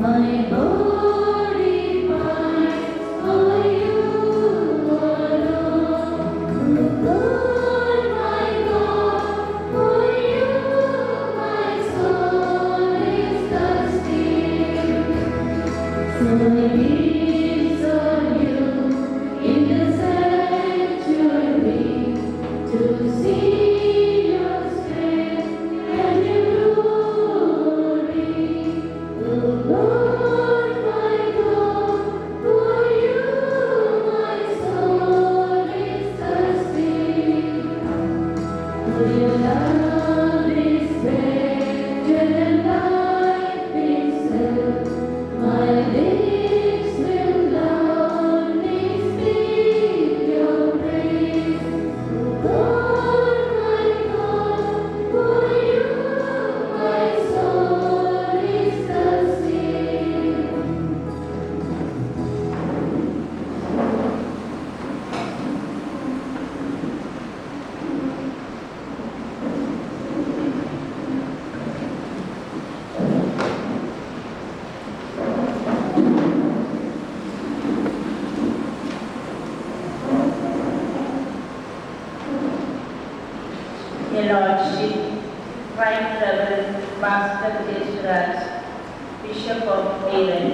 My body pines for you alone. Lord, my God, for you my soul is thirsty. So it is on you in the sanctuary to see your strength and your glory. O Lord, my God, for you my soul is thirsty. For your love is better than life itself. My lips will loudly speak your praise. Lord, my God, for you my soul is thirsty. Your Lordship, Right Reverend Pastor Desraj, Bishop of Avon,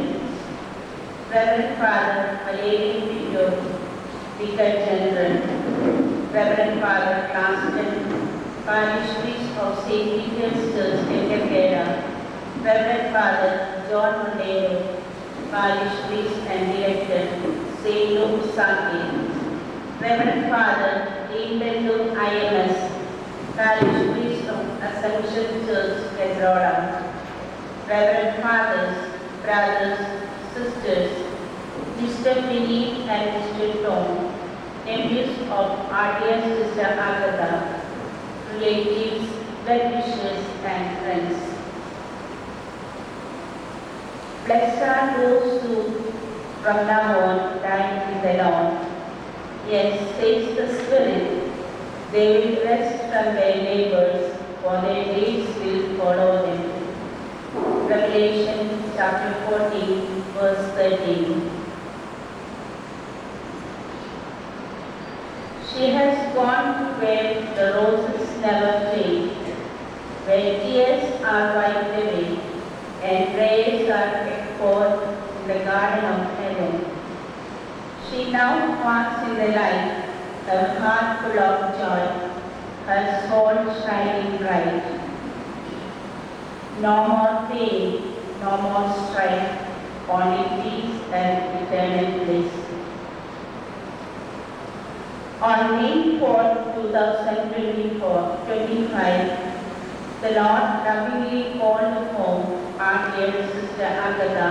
Reverend Father Valery Vito, Vicar General, Reverend Father Claston, Parish Priest of St. Peter's Church, Tekakera, Reverend Father John Monero, Parish Priest and Director, St. Luke Saki, Reverend Father Dean Bendu IMS, Parish Priest of Assumption Church, Pedrola, Reverend Fathers, Brothers, Sisters, Mr. Philip and Mr. Tom, nephews of our dear Sister Agatha, relatives, well-wishers and friends. Blessed are those who from now on dine in the Lord. Yes, says the Spirit, they will rest from their labors, for their days will follow them. Revelation chapter 14, verse 13. She has gone where the roses never fade, where tears are wiped away, and prayers are echoed in the garden of heaven. She now walks in the light, her heart full of joy, her soul shining bright. No more pain, no more strife, only peace and eternal bliss. On May 4, 2025, the Lord lovingly called home our dear Sister Agatha,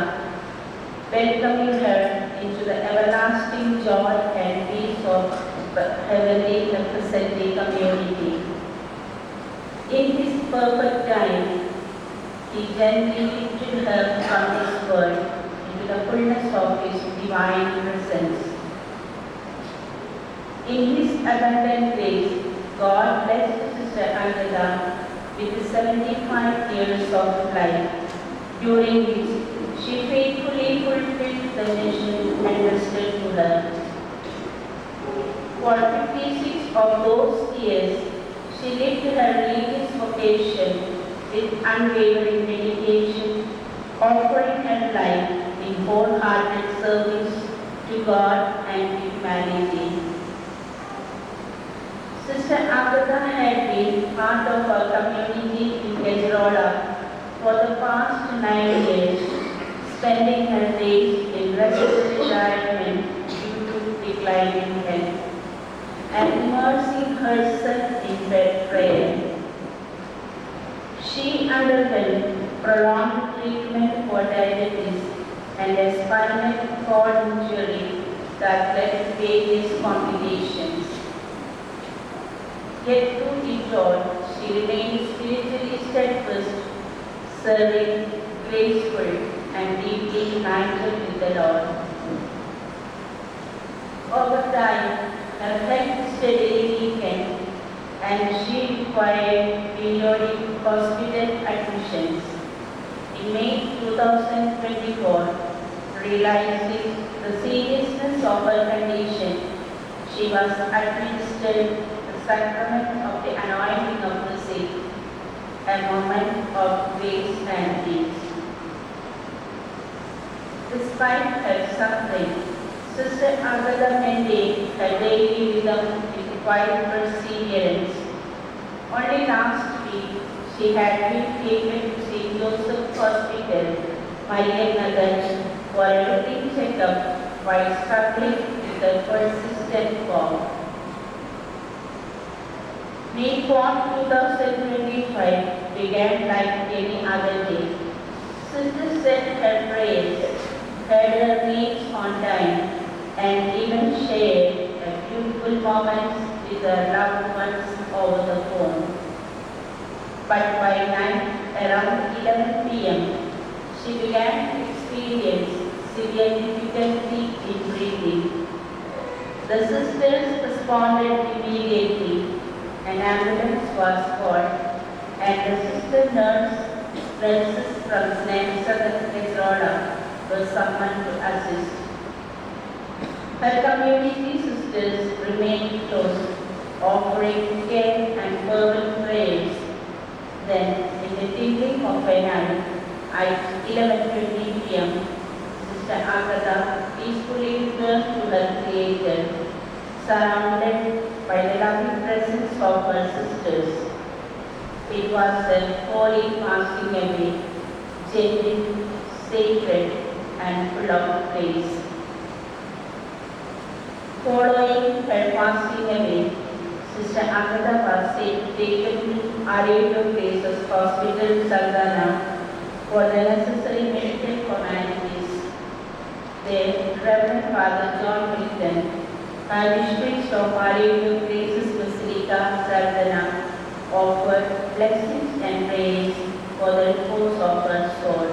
welcoming her into the everlasting joy and peace of heavenly representing community. In His perfect time, He gently lifted her from this world into the fullness of His divine presence. In His abundant grace, God blessed Sister Agatha with 75 years of life, during which she faithfully fulfilled the mission entrusted to her. For 56 of those years, she lived her religious vocation with unwavering dedication, offering her life in wholehearted service to God and humanity. Sister Agatha had been part of our community in Pedrola for the past 9 years, spending her days in restful retirement due to declining health, and immersing herself in prayer. She underwent prolonged treatment for diabetes and a spinal cord injury that led to various complications. Yet through it all, she remained spiritually steadfast, serving, graceful, and deeply united with the Lord. Over time, her health steadily weakened, and she required periodic hospital admissions. In In May 2024, realizing the seriousness of her condition, she was administered the sacrament of the anointing of the sick, a moment of grace and peace. Despite her suffering, Sister Agatha maintained her daily rhythm with quiet perseverance. Only last week, she had been taken to St. Joseph Hospital, Marianagar, for a routine checkup while struggling with a persistent cough. May 4, 2025 began like any other day. Sister said her prayers, heard her needs on time, and even shared a beautiful moments with her loved ones over the phone. But by night, around 11 p.m., she began to experience severe difficulty in breathing. The sisters responded immediately. An ambulance was called, and the sister nurses from St. Nesrola were summoned to assist. Her community sisters remained close, offering care and fervent prayers. Then, in the twinkling of an eye, at 11:20 p.m., Sister Agatha peacefully returned to her Creator, surrounded by the loving presence of her sisters. It was a holy passing away, gentle, sacred, and full of grace. Following her passing away, Sister Agatha was taken to Aredo Graces Hospital, Saldanha, for the necessary medical formalities. There, Reverend Father John Milton, parish priest of Aredo Graces Basilica, Saldanha, offered blessings and prayers for the repose of her soul.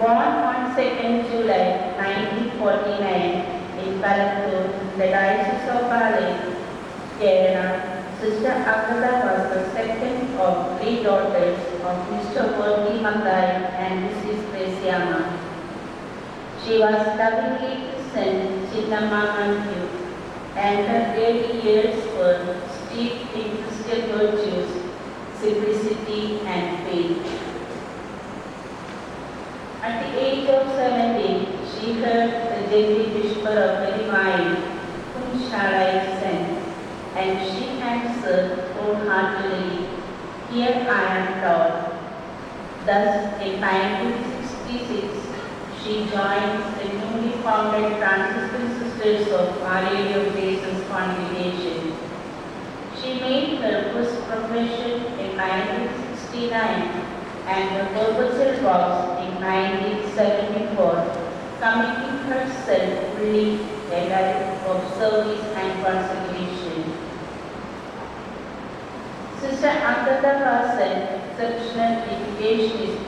Born on 2nd July 1949 in Palantur, the Diocese of Pali, Kerala, Sister Agatha was the second of 3 daughters of Mr. Worthy Mathai and Mrs. Presiama. She was lovingly christened Chinnamma Manju, and her early years were steeped in Christian virtues, simplicity, and faith. At the age of 17, she heard the gentle whisper of the divine, "Whom shall I send?" And she answered wholeheartedly, "Here I am, Lord." Thus, in 1966, she joined the newly founded Franciscan Sisters of Our Lady of Graces congregation. She made her first profession in 1969 and her proposal was in 1974, committing herself fully a life of service and consecration. Sister Agatha was an exceptional educationist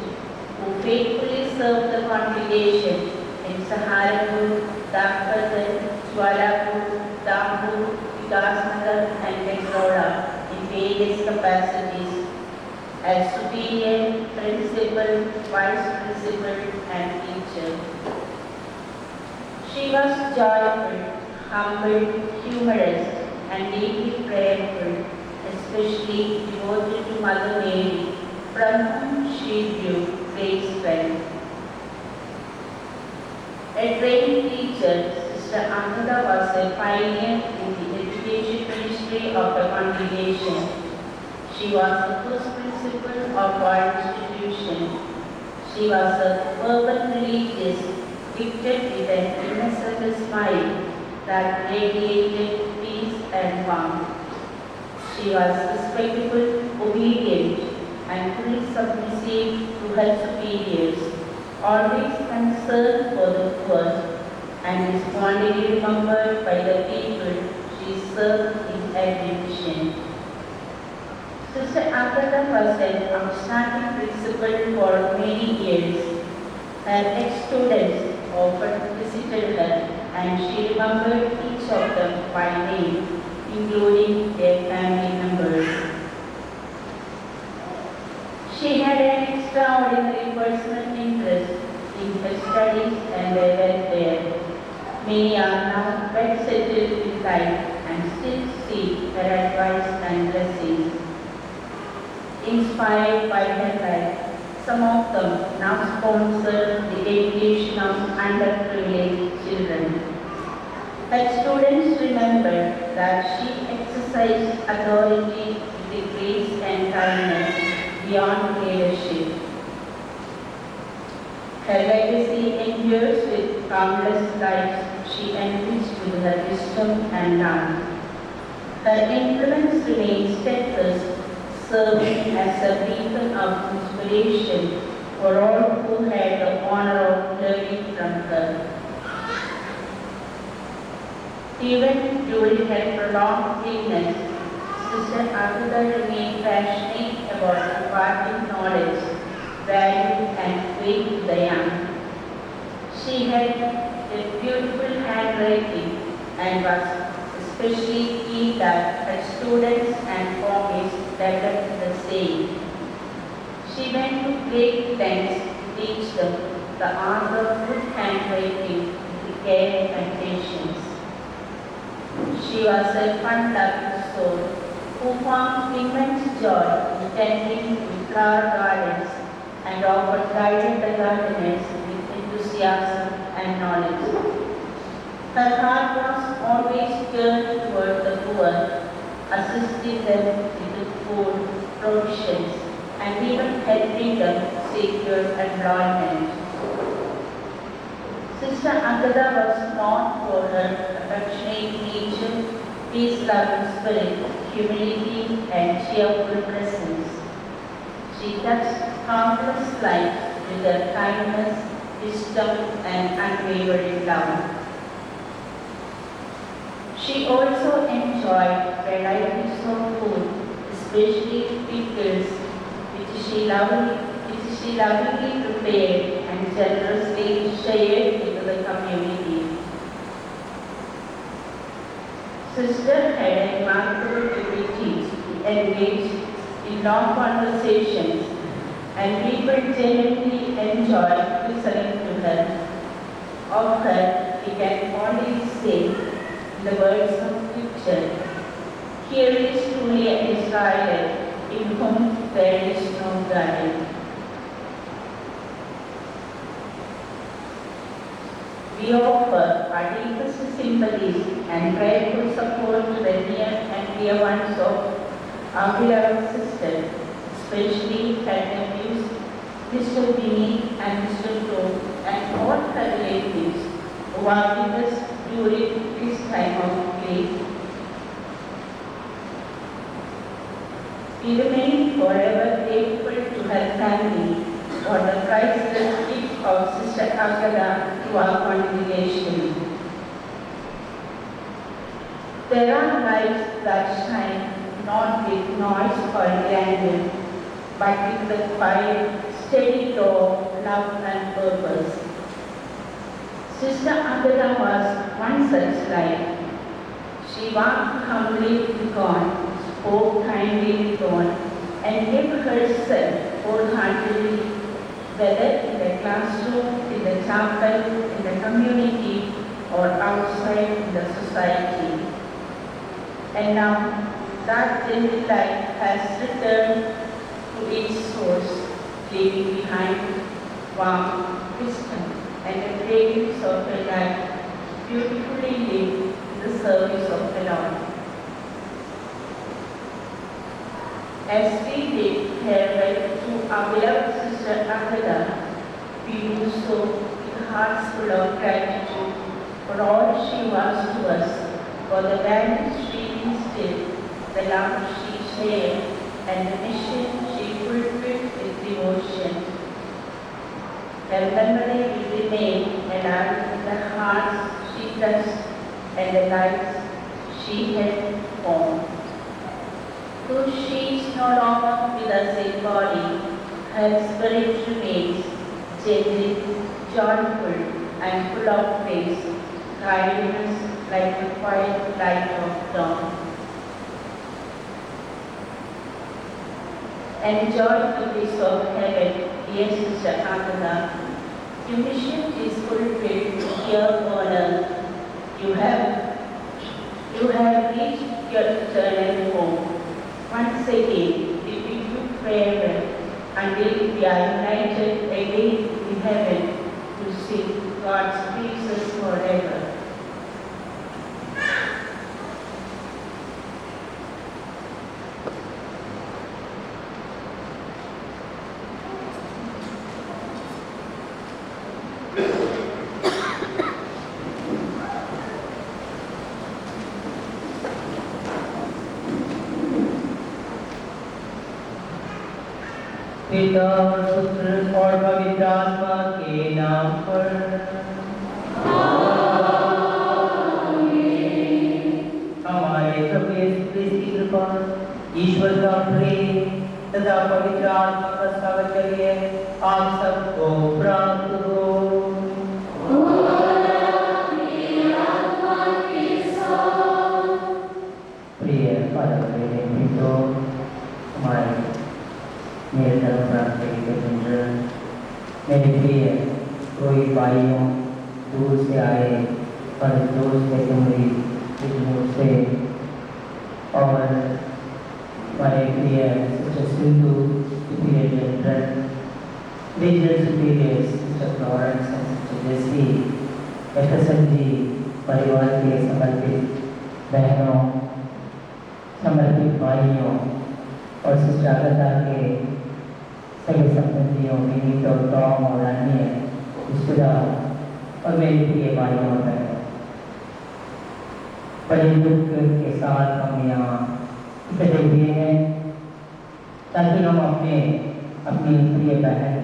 who faithfully served the congregation in Saharanpur, Dapatan, Jwalapur, Dambur, Vigasnagar, and Nekrola in various capacities as superior, principal, vice principal, and teacher. She was joyful, humble, humorous, and deeply prayerful, especially devoted to Mother Mary, from whom she drew great strength. A trained teacher, Sister Agatha was a pioneer in the education ministry of the congregation. She was the first principal of our institution. She was a fervent religious, gifted with an innocent smile that radiated peace and warmth. She was respectful, obedient, and fully submissive to her superiors, always concerned for the poor, and is fondly remembered by the people she served in every mission. Sister Agatha was an outstanding principal for many years. Her ex-students often visited her, and she remembered each of them by name, including their family members. had an extraordinary personal interest in her studies and their welfare. Many are now well settled in life and still seek her advice and blessings. Inspired by her life, some of them now sponsor the education of underprivileged children. Her students remember that she exercised authority with grace and kindness beyond leadership. Her legacy endures with countless lives she enriched with her wisdom and love. Her influence remains steadfast, serving as a beacon of inspiration for all who had the honor of learning from her. Even during her prolonged illness, Sister Agatha remained passionate about imparting knowledge, value, and faith to the young. She had a beautiful handwriting and was especially keen that her students and families developed the same. She went to great lengths to teach them the art of good handwriting with care and patience. She was a fun-loving soul who found immense joy in tending to flower gardens and often guided the gardeners with enthusiasm and knowledge. Her heart was always turned toward the poor, assisting them with food, provisions, and even helping them secure employment. Sister Agatha was known for her affectionate nature, peace-loving spirit, humility, and cheerful presence. She touched countless lives with her kindness, wisdom, and unwavering love. She also enjoyed varieties of food, especially pickles, which she lovingly prepared and generously shared with the community. Sister had a remarkable ability to engage in long conversations, and people genuinely enjoyed listening to her. Of her, we can only say, in the words of Scripture, "Here is truly an Israelite, in whom there is no guile." We offer our deepest sympathies and prayerful support to the near and dear ones of our beloved sister, especially her nephews, Mr. Vinny and Mr. Joe, and all her relatives who are with us during this time of grief. We remain forever grateful to her family for the priceless gift of Sister Agatha to our congregation. There are lights that shine not with noise or grandeur, but with the quiet, steady glow of love and purpose. Sister Agatha was one such light. She walked humbly with God, spoke kindly with God, and gave herself wholeheartedly, whether in the classroom, in the chapel, in the community, or outside in the society. And now that gentle light has returned to its source, leaving behind warmth, wisdom, and the fragrance of her life, beautifully lived in the service of the Lord. As we bid farewell to our beloved Sister Agatha, we do so with hearts full of gratitude for all she was to us, for the values she instilled, the love she shared, and the mission she fulfilled with devotion. Her memory will remain alive in the hearts she touched and the lives she helped form. Though she is no longer with us in body, her spirit remains genuine, joyful, and full of grace, guiding us like the quiet light of dawn. enjoy the bliss of heaven, dear Sister Agatha. Your mission is fulfilled here on earth. You have reached your eternal home. Once again, we bid you farewell until we are united again in heaven to sing God's praises forever. पिता और पुत्र और पवित्र आत्मा के नाम पर हमारे प्रभु यीशु मसीह की कृपा, ईश्वर का प्रेम तथा पवित्र आत्मा का सावचर्य आप सबको प्राप्त हो। प्रिय परम मित्रों, हमारे मेरे धर्म प्राप्त मित्र, मेरे प्रिय कोई भाइयों, दूर से आए और दूर से तुम्हारी दूर से, और हमारे प्रिय sister Sindhu, superior general, regional superior sister Florence, sister Jessy, FSL ji परिवार के समर्पित बहनों, समर्पित भाइयों और सिस्टर आगता के सभी संबंधियों, विनीत और टॉम और अन्य रिश्तेदार और मेरे प्रिय भाइयों और बहनों, बड़े दुख के साथ हम यहाँ इकट्ठे हुए हैं ताकि हम अपनी प्रिय बहन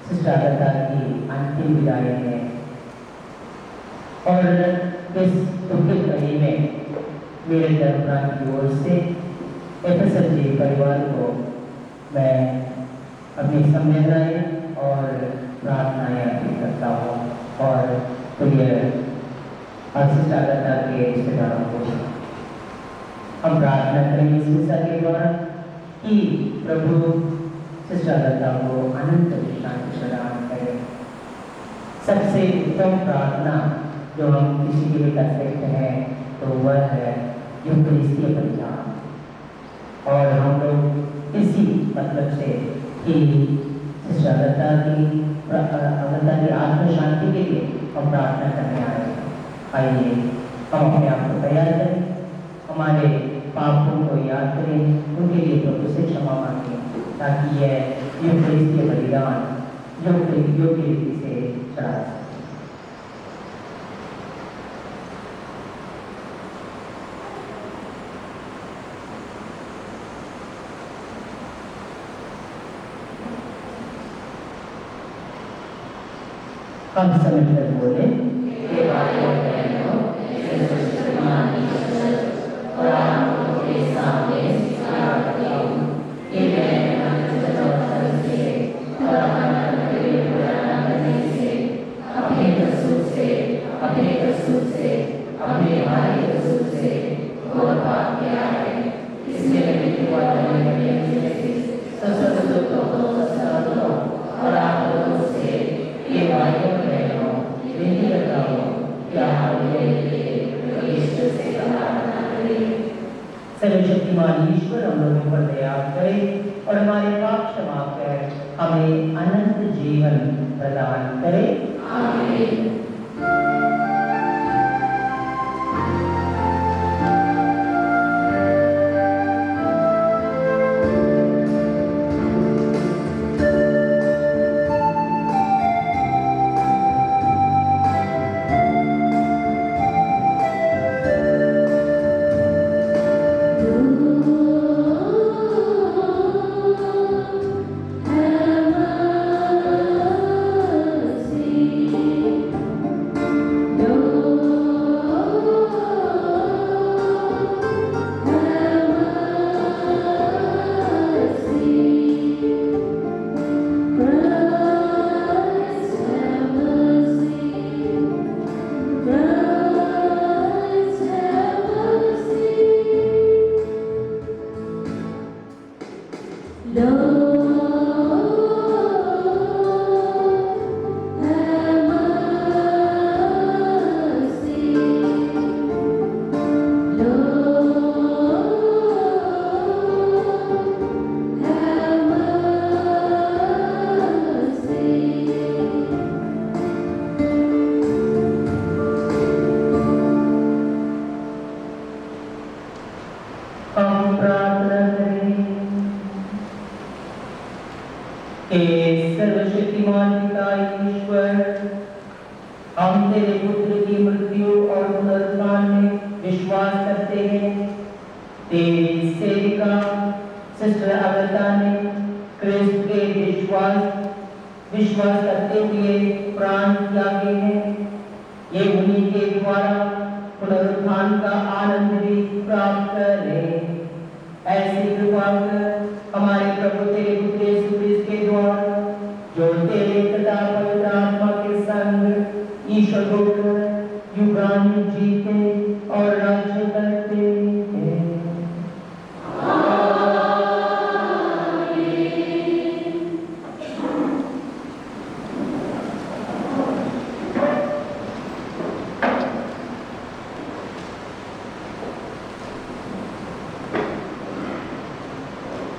सिस्टर आगता की अंतिम विदाई में और इस दुखद घड़ी में मेरे धर्मराज की ओर से एफएसएल जी परिवार को मैं अपनी संवेदनाएं और प्रार्थनाएं अर्पित करता हूँ और प्रिय सिस्टर आगता के रिश्तेदारों को हम प्रार्थना करेंगे इस मिसा के द्वारा कि प्रभु सिस्टर आगता को अनंत विश्रांति प्रदान करें। सबसे उत्तम प्रार्थना जो हम किसी के लिए कर सकते हैं तो वह है यूकरिस्तीय परिचार, और हम लोग इसी मतलब से कि सिस्टर आगता की आत्म शांति के लिए हम प्रार्थना करने आए हैं। आइए हम अपने आप को तैयार करें, हमारे पापों को याद करें, उनके लिए प्रभु से क्षमा मांगें ताकि यह यूकरिस्तीय बलिदान योग्य रीति से चढ़ा सके। हम सब मिलकर बोले, हे भाइयों बहनों, और आपके सामने स्वीकार करता हूँ कि मैं से और अपने कसूर से, अपने भाई कसूर से और पाप किया है, इसलिए और आप लोगों से ये भाइयों बहनों विनती करता हूँ कि आप मेरे लिए ईश्वर से प्रार्थना करें। सर्वशक्तिमान ईश्वर हम लोगों पर दया करे और हमारे पाप क्षमा कर हमें अनंत जीवन प्रदान करे। आमीन। Have mercy. सर्वशक्तिमान पिता ईश्वर, हम तेरे पुत्र की मृत्यु और पुनरुत्थान में विश्वास करते हैं। तेरी सेविका सिस्टर अगता ने क्रिस्त के विश्वास करते हुए प्राण त्यागे हैं। ये उन्हीं के द्वारा पुनरुत्थान का आनंद भी प्राप्त करें। ऐसी कृपा कर हमारे प्रभु तेरे पुत्र यीशु क्रिस्त के द्वारा, जो तेरे तथा पवित्र आत्मा के संग ईश्वर होकर युगान जीते और राज्य करते हैं।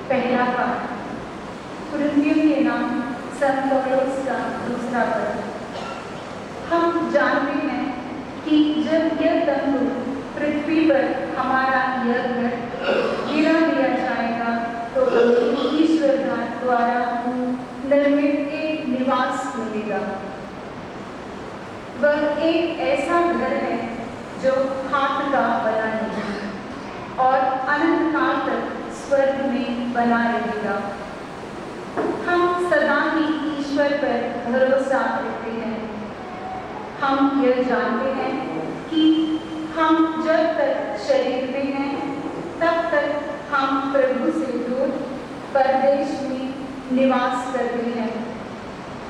पहला पाठ कुरिन्थियों के नाम संत पौलुस का दूसरा पत्र। हम जानते हैं कि जब यह तंबू पृथ्वी पर हमारा यह घर गिरा दिया जाएगा तो ईश्वर द्वारा निर्मित एक निवास मिलेगा। वह एक ऐसा घर है जो हाथ का बना नहीं और अनंत काल तक स्वर्ग में बना रहेगा। हम सदा ही ईश्वर पर भरोसा रखते हैं। हम यह जानते हैं कि हम जब तक शरीर में हैं तब तक हम प्रभु से दूर परदेश में निवास करते हैं,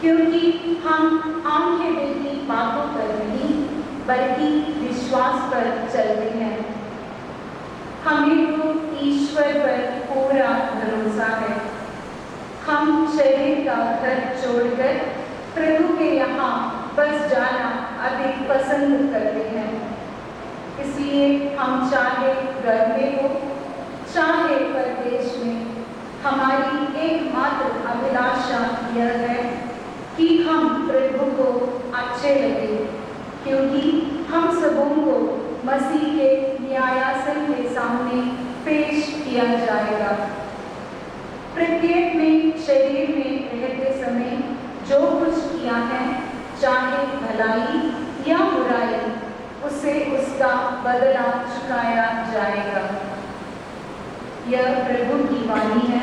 क्योंकि हम आंखें देखी बातों पर नहीं बल्कि विश्वास पर चलते हैं। हमें तो ईश्वर पर पूरा भरोसा है। हम शरीर का घर छोड़कर प्रभु के यहाँ बस जाना अधिक पसंद करते हैं। इसलिए हम चाहे घर में हो चाहे परदेश में, हमारी एकमात्र अभिलाषा यह है कि हम प्रभु को अच्छे लगे, क्योंकि हम सबों को मसीह के न्यायासन के सामने पेश किया जाएगा। प्रत्येक ने शरीर में रहते समय जो कुछ किया है, चाहे भलाई या बुराई, उसे उसका बदला चुकाया जाएगा। यह प्रभु की वाणी है।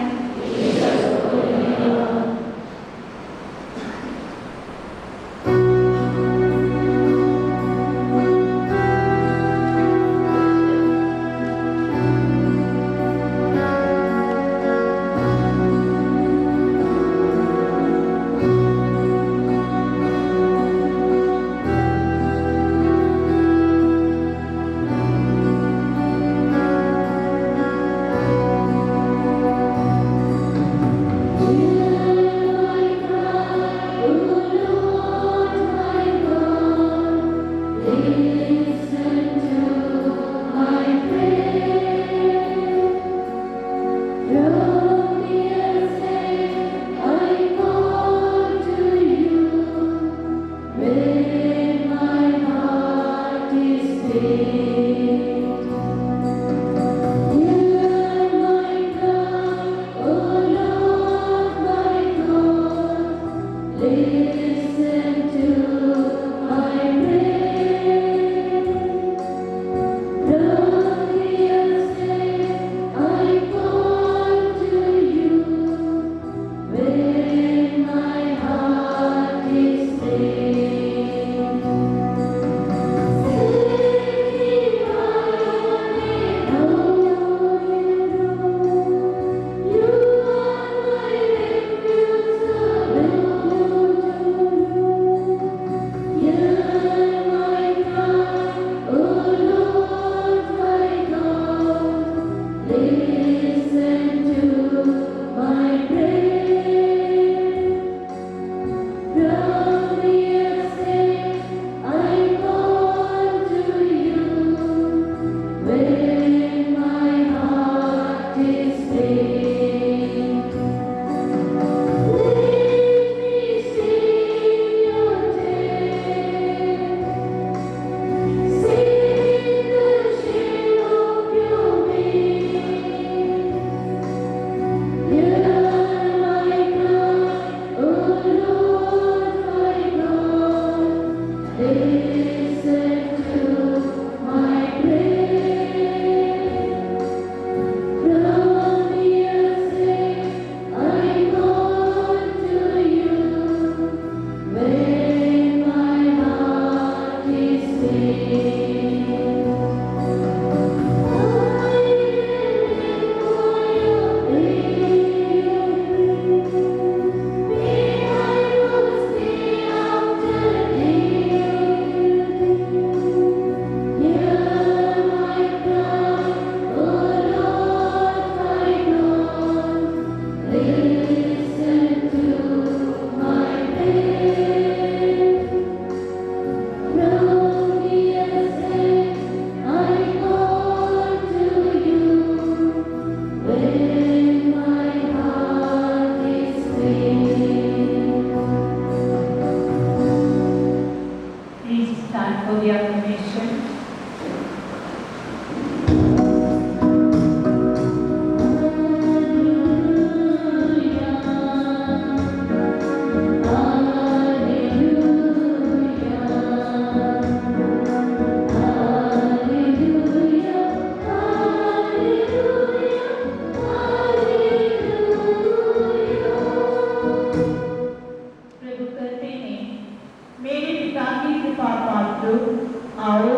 आओ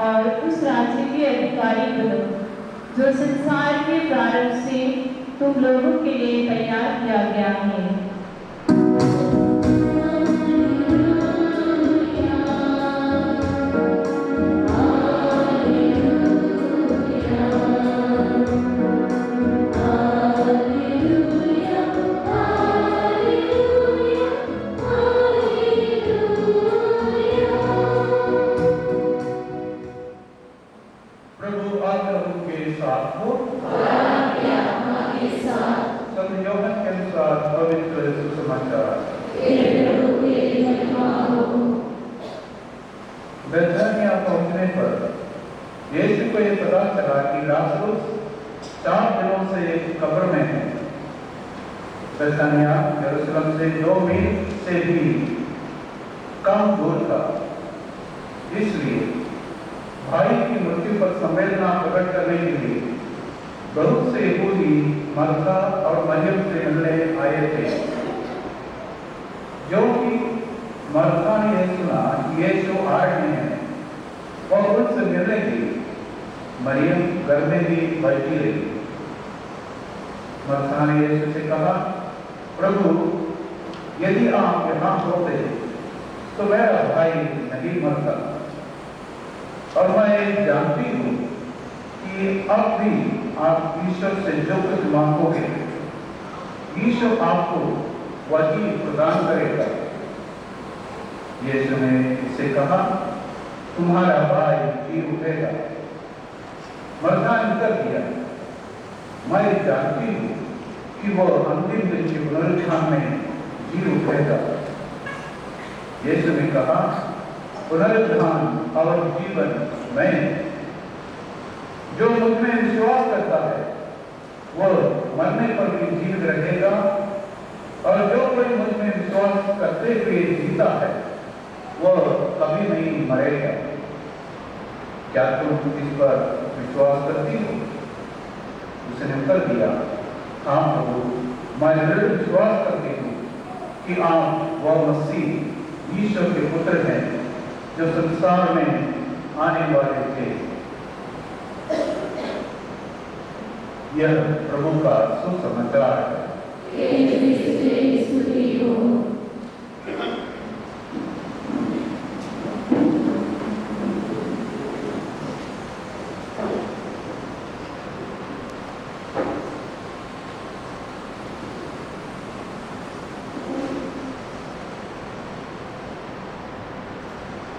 और उस राज्य के अधिकारी बनो जो संसार के प्रारंभ से तुम लोगों के लिए तैयार किया गया है। प्रभु आप लोगों के साथ हो। संत यूहन्ना के अनुसार पवित्र सुसमाचार। बेथानिया पहुंचने पर यीशु को यह पता चला कि लाजरुस 4 दिनों से कब्र में है। बेथानिया यरूशलेम से 2 मील से भी कम दूर था, इसलिए भाई की मृत्यु पर संवेदना प्रकट करने के लिए बहुत से यहूदी मरथा और मरियम से मिलने आए थे। जो कि मरथा ने यह सुना कि यीशु आ रहे हैं और उनसे मिलने की मरियम घर में ही बैठी रही। मरथा ने यीशु से कहा, प्रभु यदि आप यहाँ होते तो मेरा भाई नहीं मरता। और मैं जानती हूँ कि अब भी आप ईश्वर से जो कुछ मांगोगे ईश्वर आपको वही प्रदान करेगा। यीशु ने इससे कहा, तुम्हारा भाई जी उठेगा। मरथा ने उत्तर दिया, मैं जानती हूँ कि वो अंतिम दिन के पुनरुत्थान में जी उठेगा। यीशु ने कहा, पुनरुत्थान और जीवन मैं, जो मुझ में विश्वास करता है वो मरने पर भी जीवित रहेगा, और जो कोई मुझ में विश्वास करते हुए जीता है वो कभी नहीं मरेगा। क्या तुम इस पर विश्वास करती हो? उसने उत्तर दिया, हाँ प्रभु, मैं दृढ़ विश्वास करती हूँ कि आप वह मसीह ईश्वर के पुत्र हैं जो संसार में आने वाले थे। यह प्रभु का सुसमाचार है।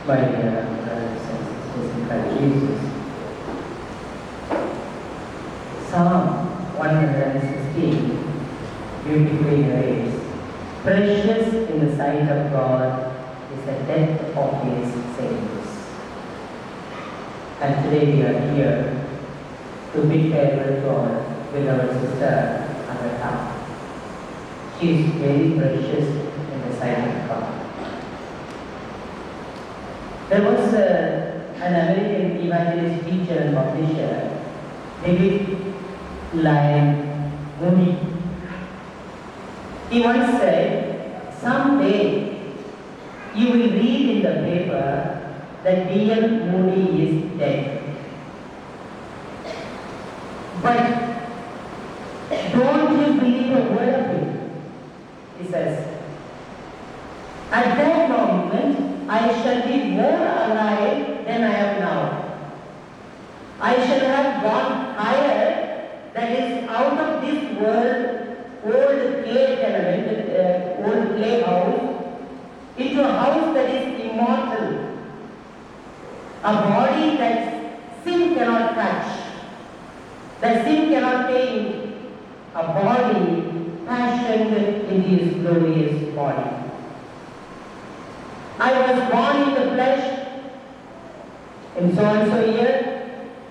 My dear brothers and sisters in Christ Jesus, Psalm 116 beautifully narrates, precious in the sight of God is the death of his saints. And today we are here to bid farewell to our beloved sister Agatha. She is very precious in the sight of God. There was an American evangelist, teacher and publisher, David Lyon Moody. He once said, someday you will read in the paper that D.L. Moody is dead. But don't you believe a word of it, he says. At that moment, I shall be more alive than I am now. I shall have gone higher, that is, out of this world, old clay tenement, old clay house, into a house that is immortal, a body that sin cannot touch, that sin cannot taint, a body fashioned in his glorious body. I was born in the flesh in so and so year,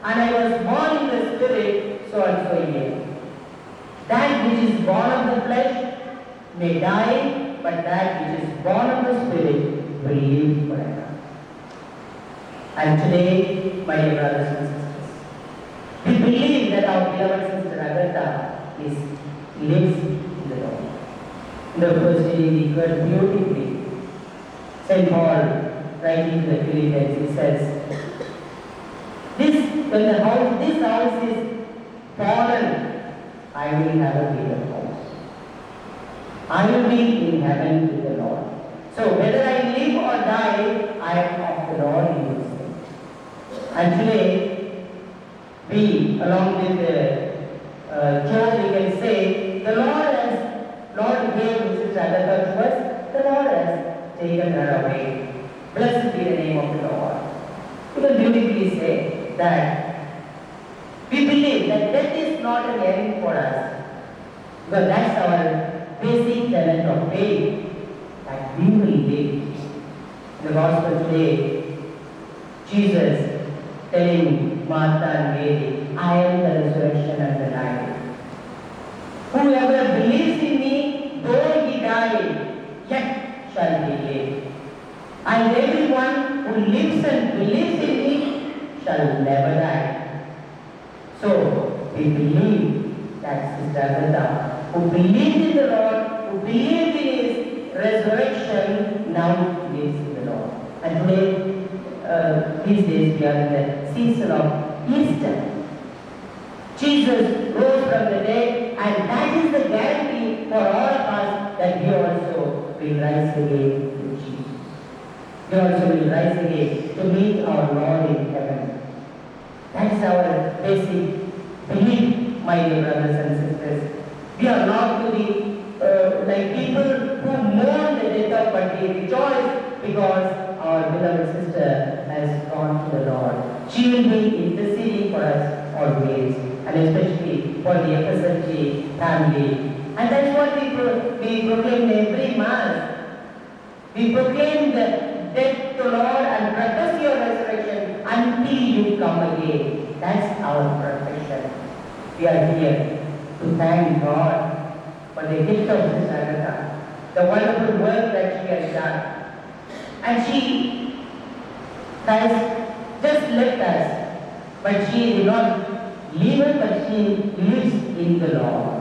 and I was born in the spirit so and so year. That which is born of the flesh may die, but that which is born of the spirit will live forever. And today, my dear brothers and sisters, we believe that our beloved sister Agatha lives in the Lord. In the first reading, we heard beautifully St. Paul writing to the Philippians, he says, when this house is fallen, I will have a bigger house. I will be in heaven with the Lord. So whether I live or die, I am of the Lord, he will say. And today, we, along with Job, we can say, the Lord gave Mrs. Agatha to us, the Lord has taken her away. Blessed be the name of the Lord. We can beautifully say that we believe that death is not an end for us, because that's our basic tenet of faith, that we will live. In the Gospel today, Jesus telling Martha and Mary, I am the resurrection and the life. Whoever believes in me, though he die, yet shall he live. And everyone who lives and believes in me shall never die. So, we believe that Sister Agatha, who believed in the Lord, who believed in his resurrection, now lives in the Lord. And today, these days we are in the season of Easter. Jesus rose from the dead, and that is the guarantee for all of us that we also will rise again with Jesus. We also will rise again to meet our Lord in heaven. That is our basic belief, my dear brothers and sisters. We are not to be like people who mourn the death of, but we rejoice because our beloved sister has gone to the Lord. She will be interceding for us always, and especially for the FSLG family. And that's what we proclaim every Mass. We proclaim the death to Lord and profess your resurrection until you come again. That's our profession. We are here to thank God for the gift of Sister Agatha, the wonderful work that she has done. And she has just left us, but she did not leave us, but she lives in the Lord.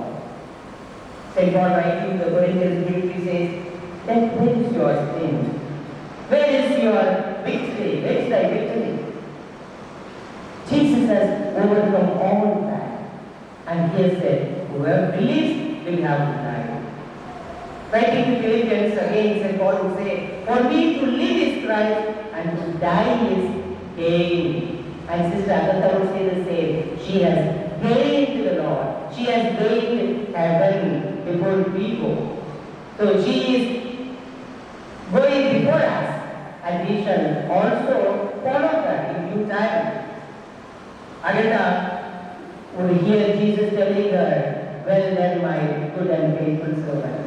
St. Paul writing to the Corinthians briefly says, then where is your sin? Where is your victory? Where is thy victory? Jesus has overcome all that. And he has said, whoever believes will have life. Writing to Philippians again, St. Paul will say, for me to live is Christ and to die is gain. And Sister Agatha will say the same. She has gained to the Lord. She has gained heaven before we go. So she is going before us, and we shall also follow her in due time. Agatha would hear Jesus telling her, well done, my good and faithful servant.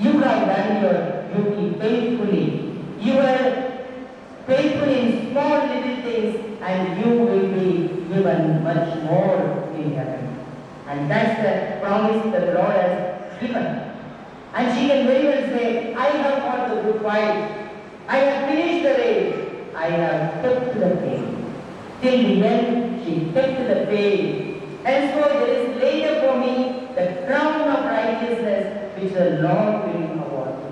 You have done your duty faithfully. You were faithful in small little things, and you will be given much more in heaven. And that's the promise that the Lord has given. And she can very well say, I have fought the good fight. I have finished the race. I have kept the faith. Till the end, she kept the faith. And so there is later for me the crown of righteousness which the Lord will award me.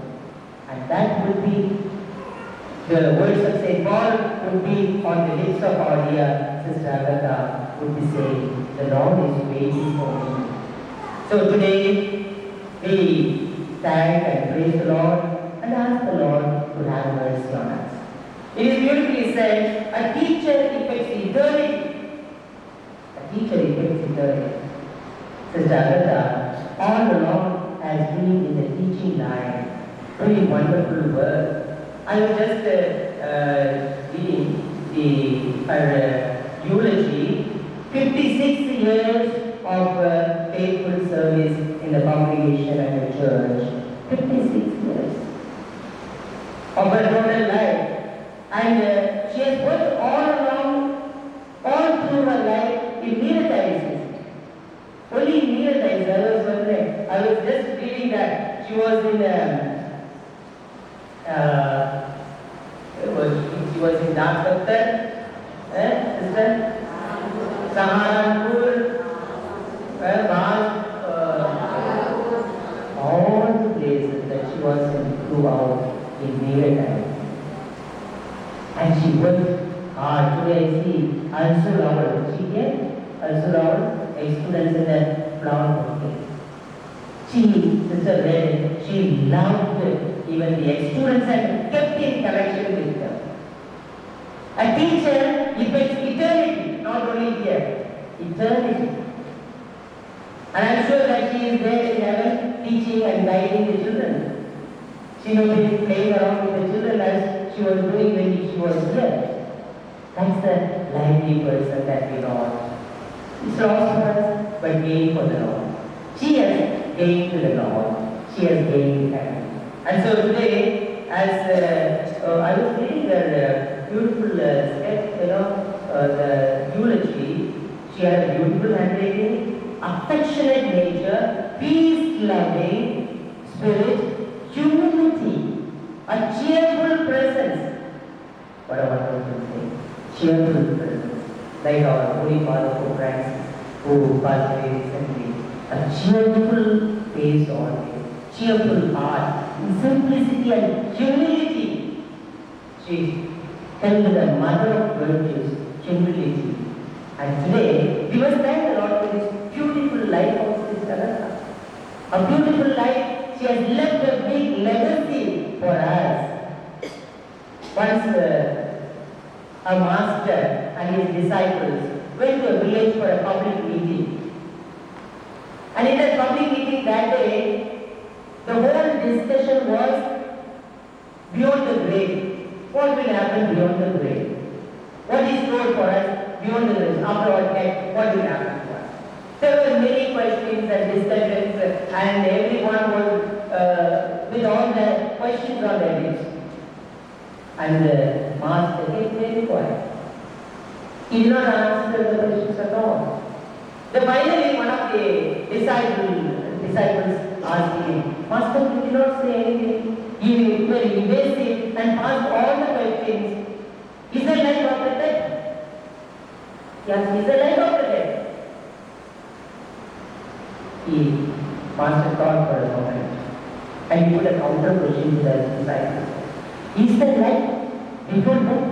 And that would be, the words of St. Paul would be on the lips of our dear Sister Agatha, would be saying, the Lord is waiting for me. So today, we thank and praise the Lord and ask the Lord to have mercy on us. It is beautifully said, a teacher effects eternity. A teacher effects eternity. Sister Agatha, all along has been in the teaching line. Very wonderful work. I was just reading her eulogy. 56 years of faithful service in the congregation and the church. 56 years of her total life. And she has worked all along, all through her life in neurodialysis. Only in neurodialysis. I was just reading that she was in she was in Dr. Sister Saharanpur, all the places that she was in throughout in neurodialysis. And she worked hard. Today I see also Lawal. She came, also Lawal, a student in the flower bouquet. She, Sister read, she loved even the ex-students and kept in connection with them. A teacher affects eternity, not only here, eternity. And I'm sure that she is there in heaven teaching and guiding the children. She may be playing around with the children as she was doing when she was here. That's the lively person that we lost. It's lost for us, but gained for the Lord. She has gained to the Lord. She has gained heaven. And so today, as I was reading her beautiful sketch, the eulogy, she had a beautiful handwriting, affectionate nature, peace-loving spirit, humility, a cheerful presence. What a wonderful thing. Cheerful presence. Like our Holy Father Pope Francis, who passed away recently. A cheerful face always, cheerful heart, simplicity and humility. She held the mother of virtues, humility. And today, we must thank the Lord for this beautiful life of Sister Agatha. A beautiful life. She has left a big legacy for us. Once a master and his disciples went to a village for a public meeting. And in that public meeting that day, the whole discussion was beyond the grave. What will happen beyond the grave? What is stored for us beyond the grave? After our death, what will happen to us? There were many questions and discussions, and everyone was with all the questions on their lips. And the master kept very quiet. He did not answer the questions at all. Then finally, one of the disciples asked him, Master, you did not say anything. You were very evasive and asked all the questions. Is there life after death? Yes, is there life after death? He, Master, thought for a moment and he put a counter question to the disciples. Is there life before death?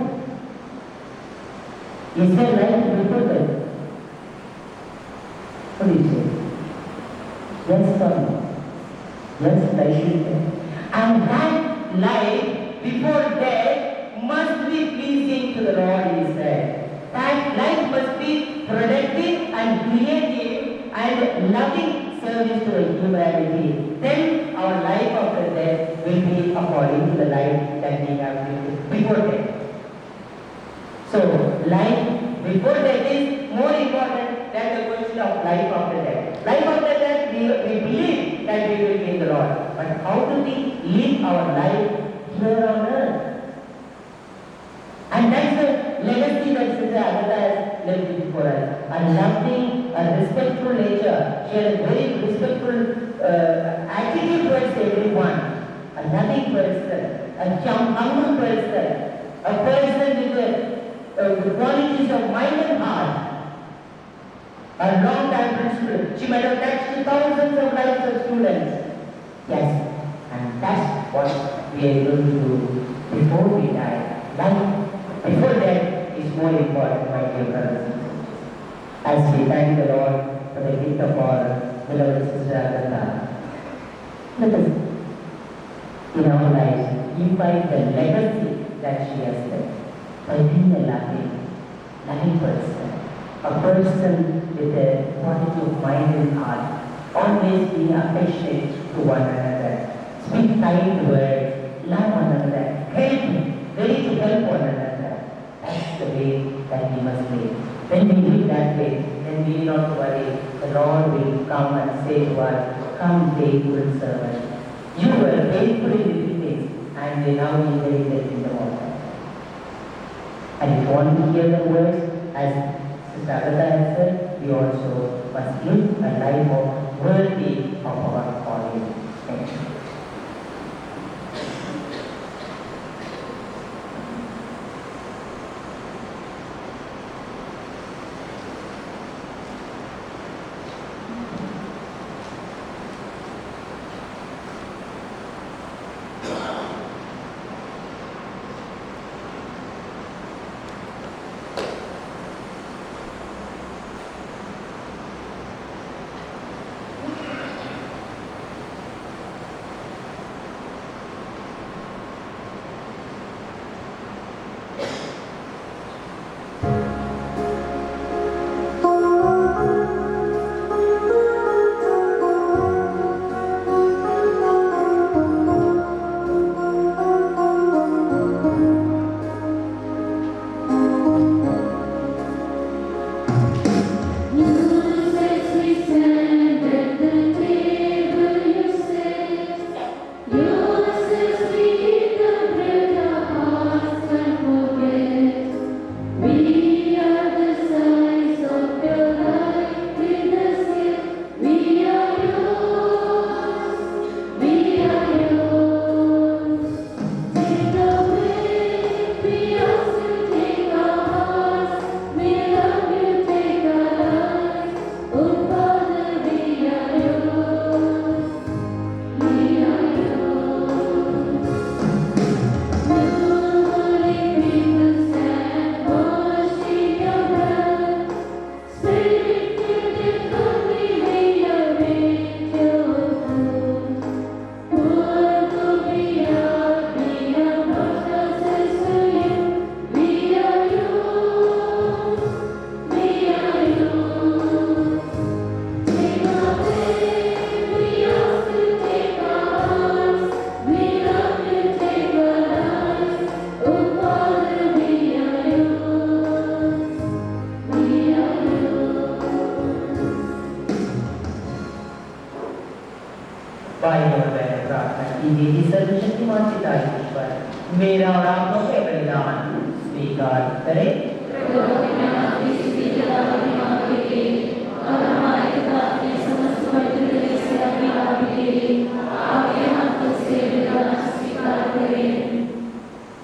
Is there life before death? What do you say? Yes or no? Yes, life is there. And that life before death must be pleasing to the Lord, he said. That life must be productive and creative and loving service to humanity. Then our life after death will be according to the life that we have lived before death. So, life before death is more important than the question of life after death. Life after death, we believe that we will be in the Lord. But how do we live our life here on earth? And that's the legacy that Sister Agatha has left before us. A loving, a respectful nature. She had a very respectful attitude towards everyone. A loving person, a humble person, a person with the qualities of mind and heart. A long-time principle. She might have touched thousands of lives of students. Yes, and that's what we are going to do before we die. Life before death is more important, my dear brothers and sisters. As we thank the Lord for the gift of our beloved Sister Agatha, let us, in our lives, invite the legacy that she has left by being a loving person, a person with a quality of mind and heart, always being affectionate to one another, speak kind words, love one another, help, ready to help one another. That's the way that we must live. When we live that way, then we will not worry. The Lord will come and say to us, come faithful servant. You were faithful in little things, and now you inherited in the water. And if you want to hear the words, as Sister Agatha has said, we also must live a life worthy of our calling. Thank you. कर मेरा और आपको के बलिदान स्वीकार करें।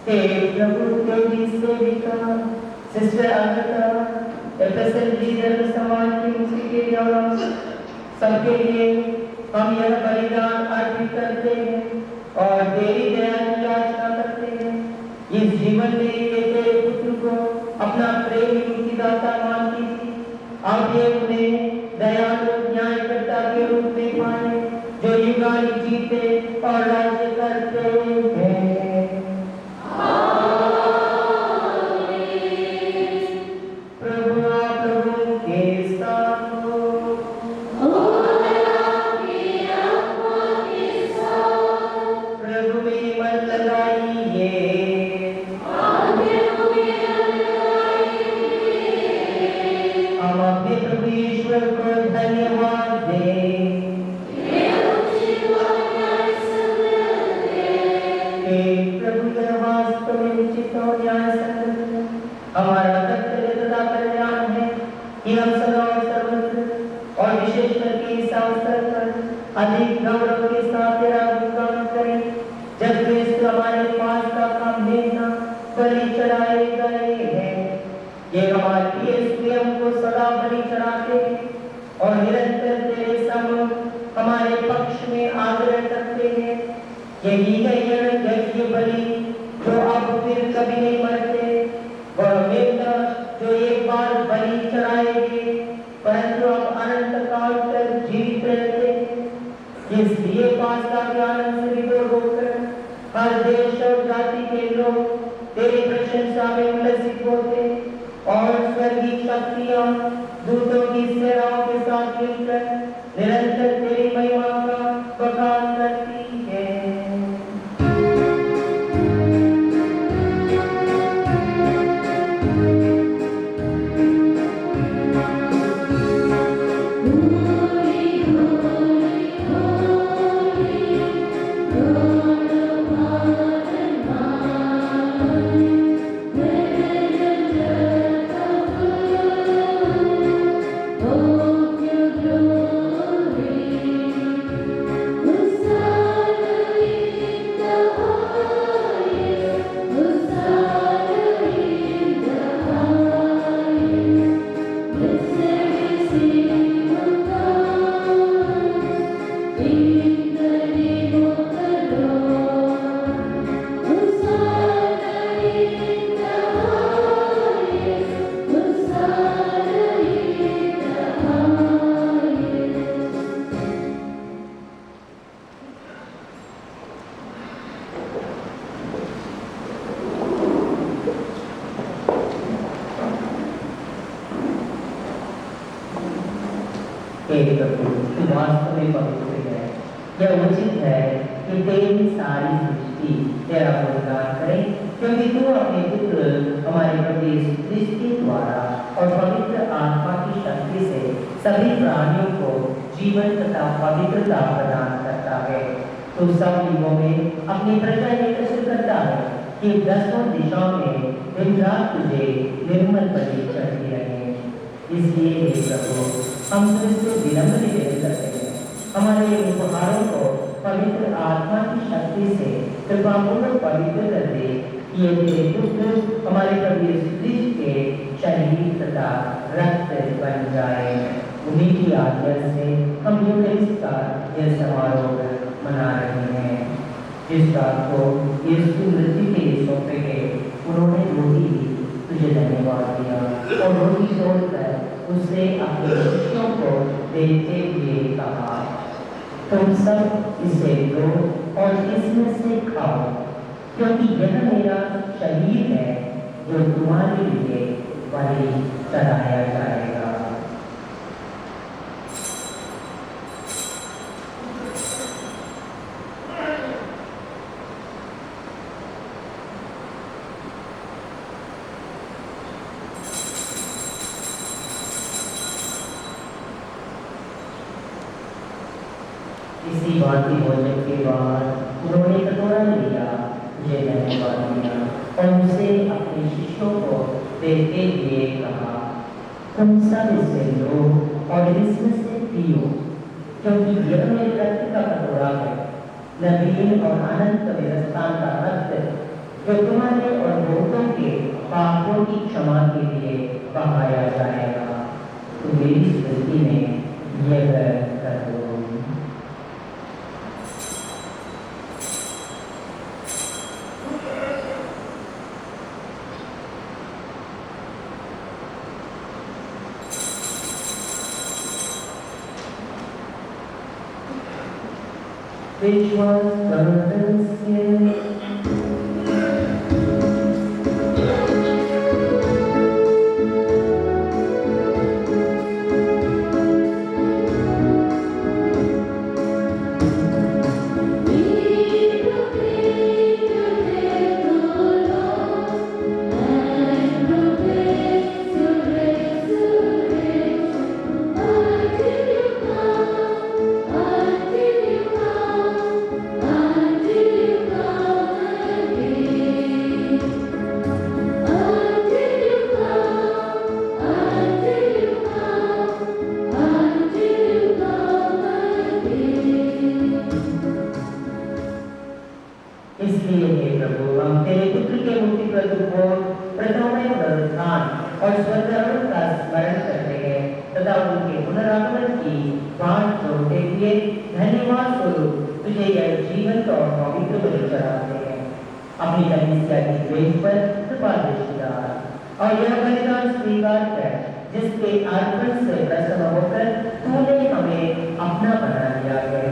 हे प्रभु तेरी सेविका सिस्टर अमृता एफएसएल धर्म समाज की मुक्ति के लिए सबके लिए हम यह बलिदान अर्पित करते हैं और तेरी दया की याचना करते हैं। इस जीवन में ये तेरे पुत्र को अपना प्रेमी मुक्तिदाता मानती थी, अब ये उन्हें दयालु न्यायकर्ता के रूप में माने जो युगायुग जीते और राज्य करते हैं। हमारा कर्तव्य तथा कल्याण है कि हम सदा और सर्वत्र और विशेष करके इस अवसर पर अधिक गौरव के साथ तेरा गुणगान करें जब क्रिस्त हमारे पास का काम लेना बलि चढ़ाए गए हैं। ये हमारे लिए स्वयं को सदा बलि चढ़ाते हैं और निरंतर तेरे सम्मुख हमारे पक्ष में आग्रह करते हैं। यही है यज्ञ बलि जो अब फिर कभी नहीं मरते, वह मेमना जो एक बार बलि चढ़ाएंगे परंतु अब अनंत काल तक जीवित रहते हैं। इसलिए पास्का के आनंद से विभोर होकर हर देश और जाति के लोग तेरी प्रशंसा में उल्लसित होते और स्वर्गीय शक्तियां दूतों की सेनाओं के साथ मिलकर निरंतर तेरी महिमा का बखान करती है। वास्तव में पवित्र है। यह उचित है कि तेरी सारी सृष्टि तेरा गुणगान करे, क्योंकि तू अपने पुत्र हमारे प्रभु यीशु क्रिस्त के द्वारा और पवित्र आत्मा की शक्ति से सभी प्राणियों को जीवन तथा पवित्रता प्रदान करता है। तू सब युगों में अपनी प्रजा एकत्रित करता है कि 10 दिशाओं में दिन रात तुझे निर्मल बलि चढ़ती रहे। इसलिए हे प्रभु हम तुझसे विनम्र निवेदन करते हैं, हमारे उपहारों को पवित्र आत्मा की शक्ति से कृपापूर्वक पवित्र कर दे कि ये तेरे पुत्र हमारे प्रभु यीशु क्रिस्त के शरीर तथा रक्त बन जाए। उन्हीं की आज्ञा से हम यूकेरिस्ट का यह समारोह मना रहे हैं। जिस रात को यीशु मृत्यु के लिए सौंपे गए, उन्होंने रोटी दी, तुझे धन्यवाद दिया और रोटी तोड़कर उसने अपने शिष्यों को देते हुए कहा, तुम सब इसे लो और इसमें से खाओ, क्योंकि यह मेरा शरीर है जो तुम्हारे लिए बलि चढ़ाया जाएगा। इसी बात की भोजन के बाद उन्होंने कटोरा लिया, मुझे मौका दिया और उसे अपने शिष्यों को देते हुए कहा, तुम सब इससे लो और इसमें से पियो, क्योंकि यह मेरे रक्त का कटोरा है, नवीन और अनंत विरस्तान का रक्त, जो तुम्हारे और बहुतों के पापों की क्षमा के लिए बहाया जाएगा। तो मेरी स्मृति में यह करो। विश्वास करते इसलिए हे प्रभु, हम तेरे पुत्र के मुक्ति को प्रथम पुनरुत्थान और स्वर्गारोहण का स्मरण करते हैं तथा उनके पुनरागमन की बाट जोड़ते हुए धन्यवाद स्वरूप तुझे यह जीवन और पवित्र बलि चढ़ाते हैं। अपनी कलीसिया की वेश पर कृपा दृष्टि डाल और यह बलिदान स्वीकार कर, जिसके अर्पण से प्रसन्न होकर तूने हमें अपना बना लिया है।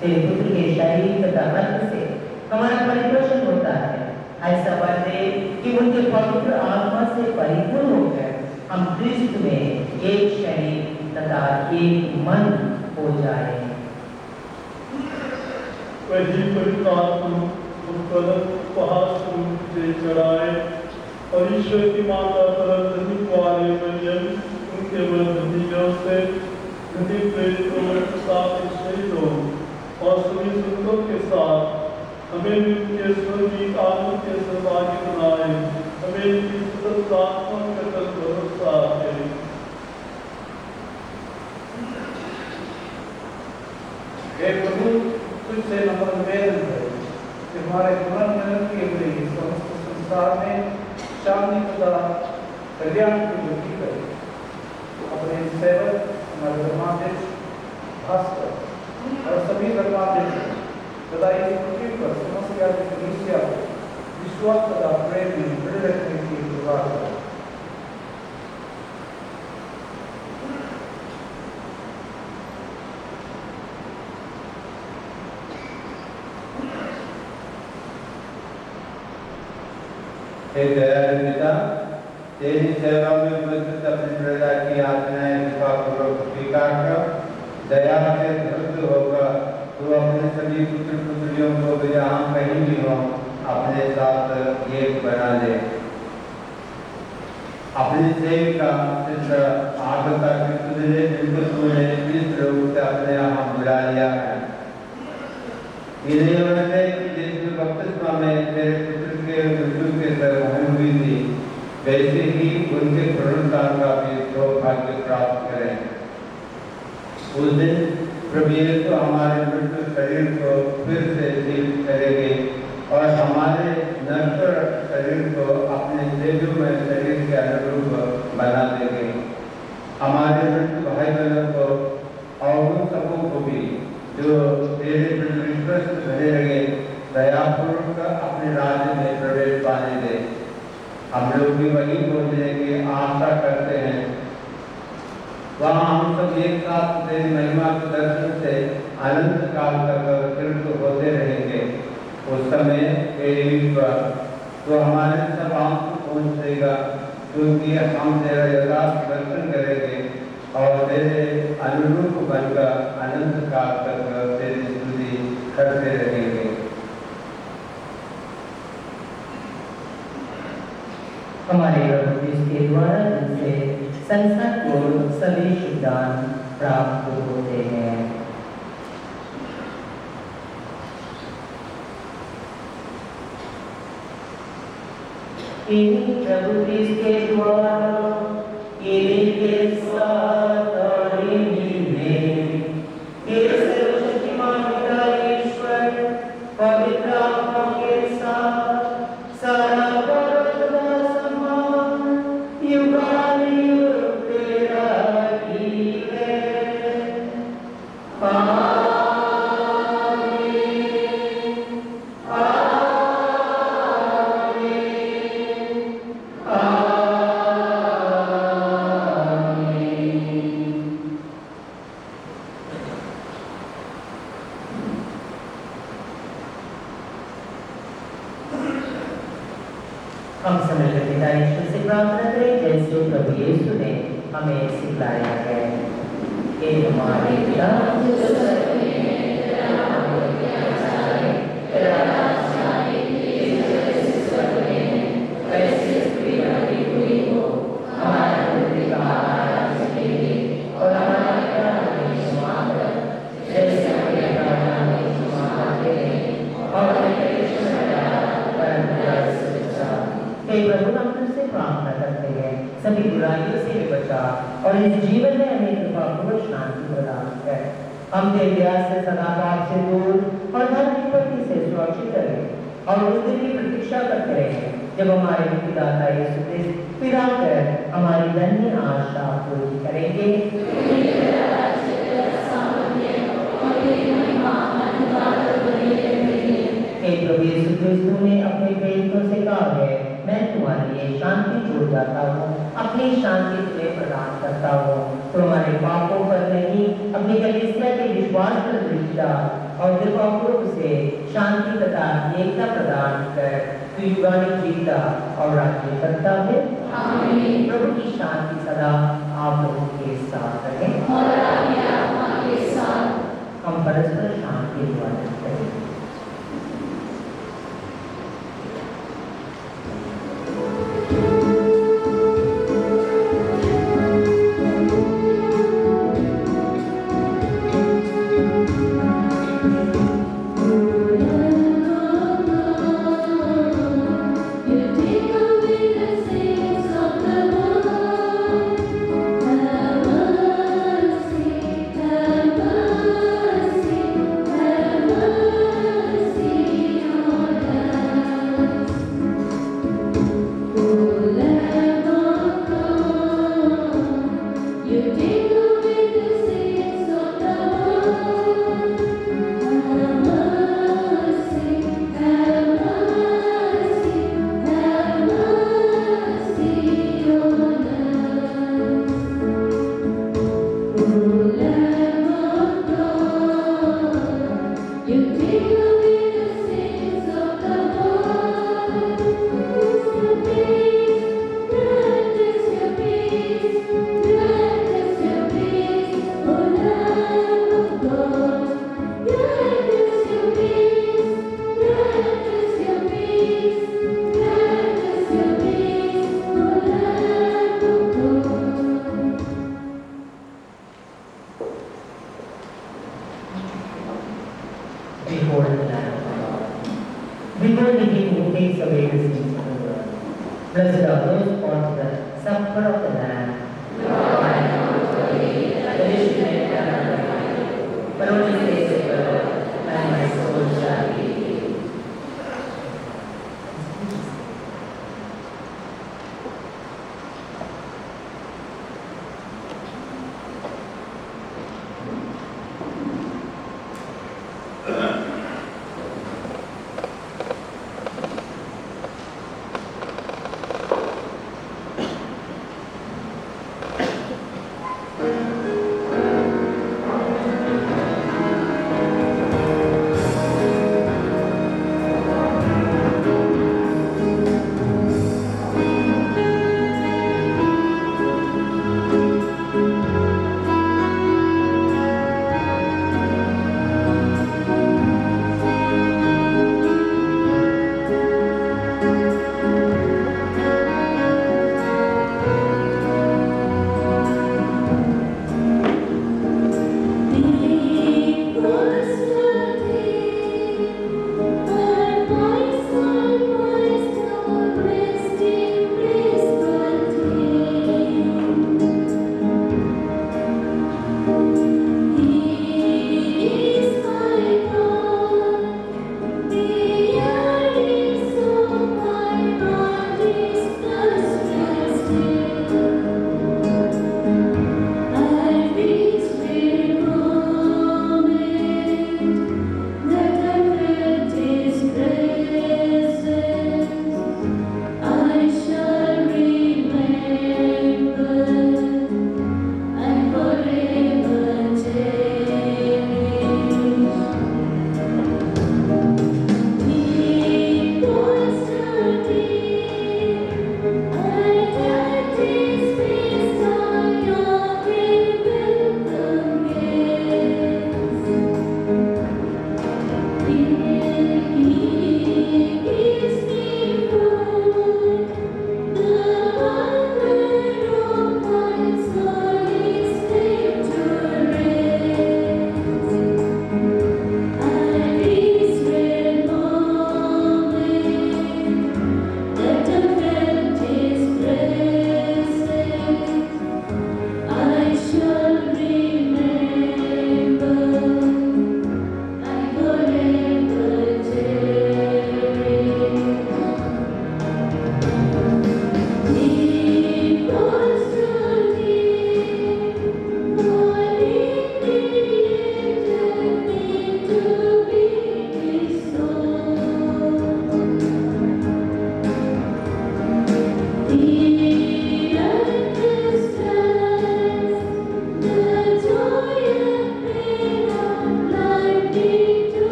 तेरे पुत्र के शरीर तथा रक्त से हमारा परिपोषण होता है। ऐसा वर दे कि उनके पवित्र आत्मा से परिपूर्ण होकर हम क्रिस्त में एक शरीर तथा एक मन हो जाए। वही पवित्र आत्मा उपहार स्वरूप से चढ़ाए और ईश्वर की माता पर धनी कुआरे मरियम उनके वर्धनियों से धनी प्रेरितों के साथ शहीदों और सभी संतों के साथ हमें उनके स्वर्गीय आत्मा के सहभागी बनाए। हमें इनकी सतत आत्मा का भरोसा है। हे प्रभु, तुझसे नम्र निवेदन है कि हमारे पुनर्जन्म के लिए समस्त संसार में शांति तथा कल्याण की वृद्धि करे। अपने सेवक हमारे धर्माध्यक्ष भास्कर और सभी धर्माध्यक्ष तथा इस पृथ्वी पर समस्त कलीसिया को विश्वास तथा प्रेम में दृढ़ रखने की कृपा करो। हे दयालु पिता, तेरी सेवा में उपस्थित अपनी प्रजा की आज्ञाएं कृपापूर्वक स्वीकार कर दया से धृत होकर तू अपने सभी पुत्र पुत्रियों को जहाँ कहीं भी हो अपने साथ एक बना ले। अपनी सेविका सिस्टर आगता की तुझे जिनको तूने इस रूप से अपने यहाँ बुला लिया है, इन्हें वैसे जिस बपतिस्मा में तेरे पुत्र के मृत्यु के सहभागी हुई थी, वैसे ही उनके पुनरुत्थान का भी सौभाग्य प्राप्त करें। उस दिन प्रभु यीशु हमारे मृत्यु शरीर को फिर से जीवित करेंगे और हमारे नश्वर शरीर को अपने तेजोमय शरीर के अनुरूप बना देंगे। हमारे मृत्यु भाई बहनों को और उन सबों को भी जो तेरे विश्वास बने रहे दयापूर्वक अपने राज्य में प्रवेश पाने दे। हम लोग भी वही पहुँचने की आशा करते हैं। वहाँ हम सब एक साथ तेरी महिमा के दर्शन से अनंत काल तक तृप्त होते रहेंगे। उस समय तो हमारे सब आंसू पहुँच देगा, क्योंकि हम तेरा यथार्थ दर्शन करेंगे और तेरे अनुरूप बनकर अनंत काल तक तेरी स्तुति करते रहेंगे। हमारे प्रभु इसके द्वारा जिनसे संसार को सभी शुभदान प्राप्त होते हैं। इन प्रभु के द्वारा इनके साथ और इन्हीं ये सर्वशक्तिमान पिता ईश्वर पवित्र आत्मा के साथ सारा गौरव व सम्मान युगानुयुग तेरा ही है। आमीन। हम समझ पिता ईश्वर से प्रार्थना करें जैसे प्रभु यीशु ने हमें सिखलाया है। हे हमारे पिता जो स्वर्ग में है, तेरा नाम पूजित जाए, तेरा राज्य आए, तेरी जैसे स्वर्ग में है, वैसे पृथ्वी पर भी हो। हमारा रोटी का आहार आज दे दे और हमारा अपराध हमें क्षमा कर, जैसे हमें अपराध हमें क्षमा करते हैं, और हमें परीक्षा में न डाल, परंतु बुराई से बचा। हे प्रभु, हम तुझसे प्रार्थना करते हैं सभी बुराइयों से भी बचा और इस जीवन में हमें कृपा पूर्वक शांति प्रदान कर। हम तेरे दया से सदा पाप से दूर और धर्म विपत्ति से सुरक्षित रहे और उस दिन की प्रतीक्षा करते रहे जब हमारे मुक्तिदाता यीशु क्रिस्त फिर आकर हमारी धन्य आशा पूरी करेंगे। हे प्रभु यीशु क्रिस्त ने अपने प्रेरितों से कहा है, मैं तुम्हारे लिए शांति छोड़ जाता हूँ, अपनी शांति तुम्हें प्रदान करता हूँ। तुम्हारे पापों पर नहीं, अपनी कलीसिया के विश्वास पर दृष्टि डाल और कृपापूर्वक उसे शांति तथा एकता प्रदान कर तू युगानुयुग जीता और राज्य करता है। आमीन। प्रभु की शांति सदा आप लोगों के साथ रहे और आपके आत्मा के साथ। हम परस्पर शांति दुआ करें। Blessed are those born to the supper of the Lamb. But only says the word, and my soul shall be healed.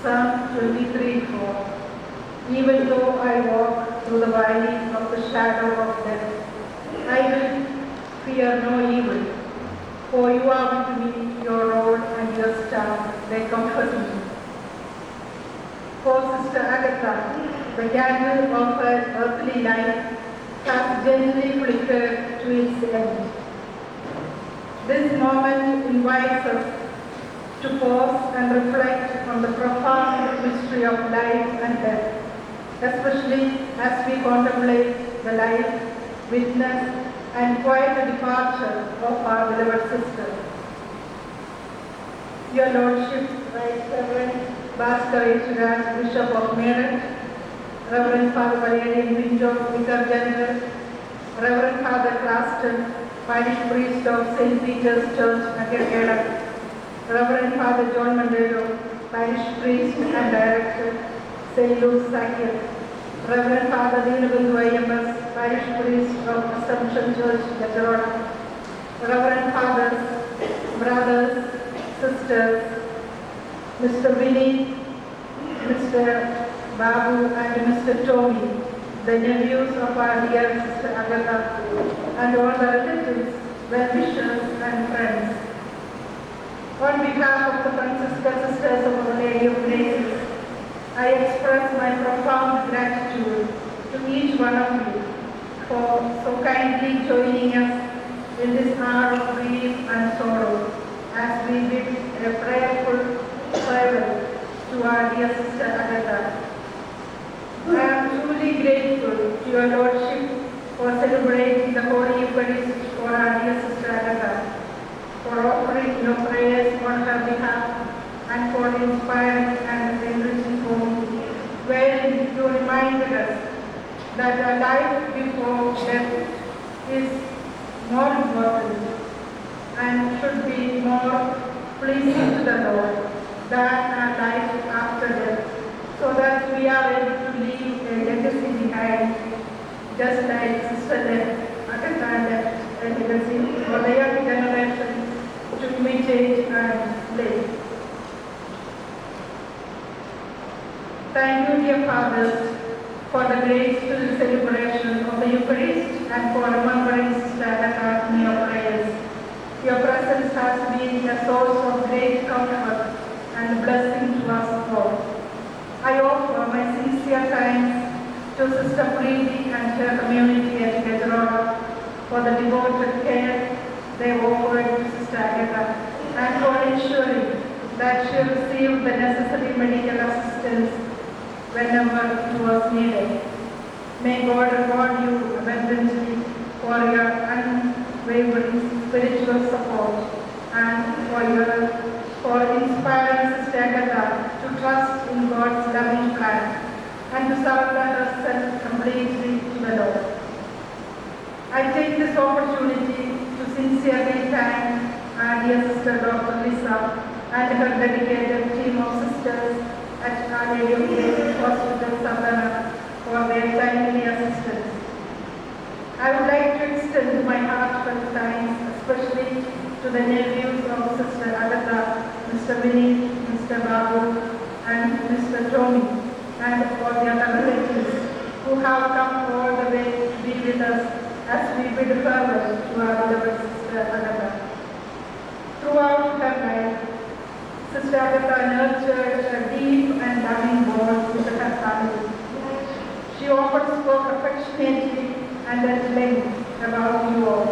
Psalm 23:4. Even though I walk through the valley of the shadow of death, I will fear no evil, for you are with me, your rod and your staff, they comfort me. For Sister Agatha, the candle of her earthly life has gently flickered to its end. This moment invites us to pause and reflect on the profound mystery of life and death, especially as we contemplate the life, witness, and quiet departure of our beloved sister. Your Lordship, Right Reverend Bhaskar H. Bishop of Meerut, Reverend Father Valerian Pinto, Vicar General, Reverend Father Claston, Parish Priest of St. Peter's Church, Nagargala, Reverend Father John Mandelo, Parish Priest and Director, St. Luke's Sackett, Reverend Father Deenabandhu IMS, Parish Priest of Assumption Church, Gajarona, Reverend Fathers, Brothers, Sisters, Mr. Vinny, Mr. Babu and Mr. Tommy, the nephews of our dear Sister Agatha, and all the relatives, well-wishers and friends. On behalf of the Franciscan Sisters of Our Lady of Graces, I express my profound gratitude to each one of you for so kindly joining us in this hour of grief and sorrow as we bid a prayerful farewell to our dear Sister Agatha. I am truly grateful to your Lordship for celebrating the Holy Eucharist for our dear Sister Agatha, for offering your prayers on her behalf, and for inspiring and enriching home, wherein you reminded us that a life before death is more important and should be more pleasing to the Lord than a life after death, so that we are able to leave a legacy behind, just like Sister Agatha left a legacy for the young generation to imitate and live. Thank you, dear Fathers, for the graceful celebration of the Eucharist and for remembering Sister Agatha in your prayers. Your presence has been a source of great comfort and blessing to us all. I offer my sincere thanks to Sister Preeti and her community at Gajarona for the devoted care they offered to Sister Agatha and for ensuring that she received the necessary medical assistance whenever it was needed. May God reward you abundantly for your unwavering spiritual support and for inspiring Sister Agatha to trust in God's loving plan and to surrender herself completely to the Lord. I take this opportunity to sincerely thank our dear Sister Dr. Lisa and her dedicated team of sisters at Our Lady of Grace Hospital, Savannah, for their timely assistance. I would like to extend my heartfelt thanks especially to the nephews of Sister Agatha, Mr. Vinny, Mr. Babu, and Mr. Tommy, and all the other relatives who have come all the way to be with us as we bid farewell to our beloved Sister Agatha. Throughout her life, Sister Agatha nurtured a deep and loving bond with her family. She often spoke affectionately and at length about you all,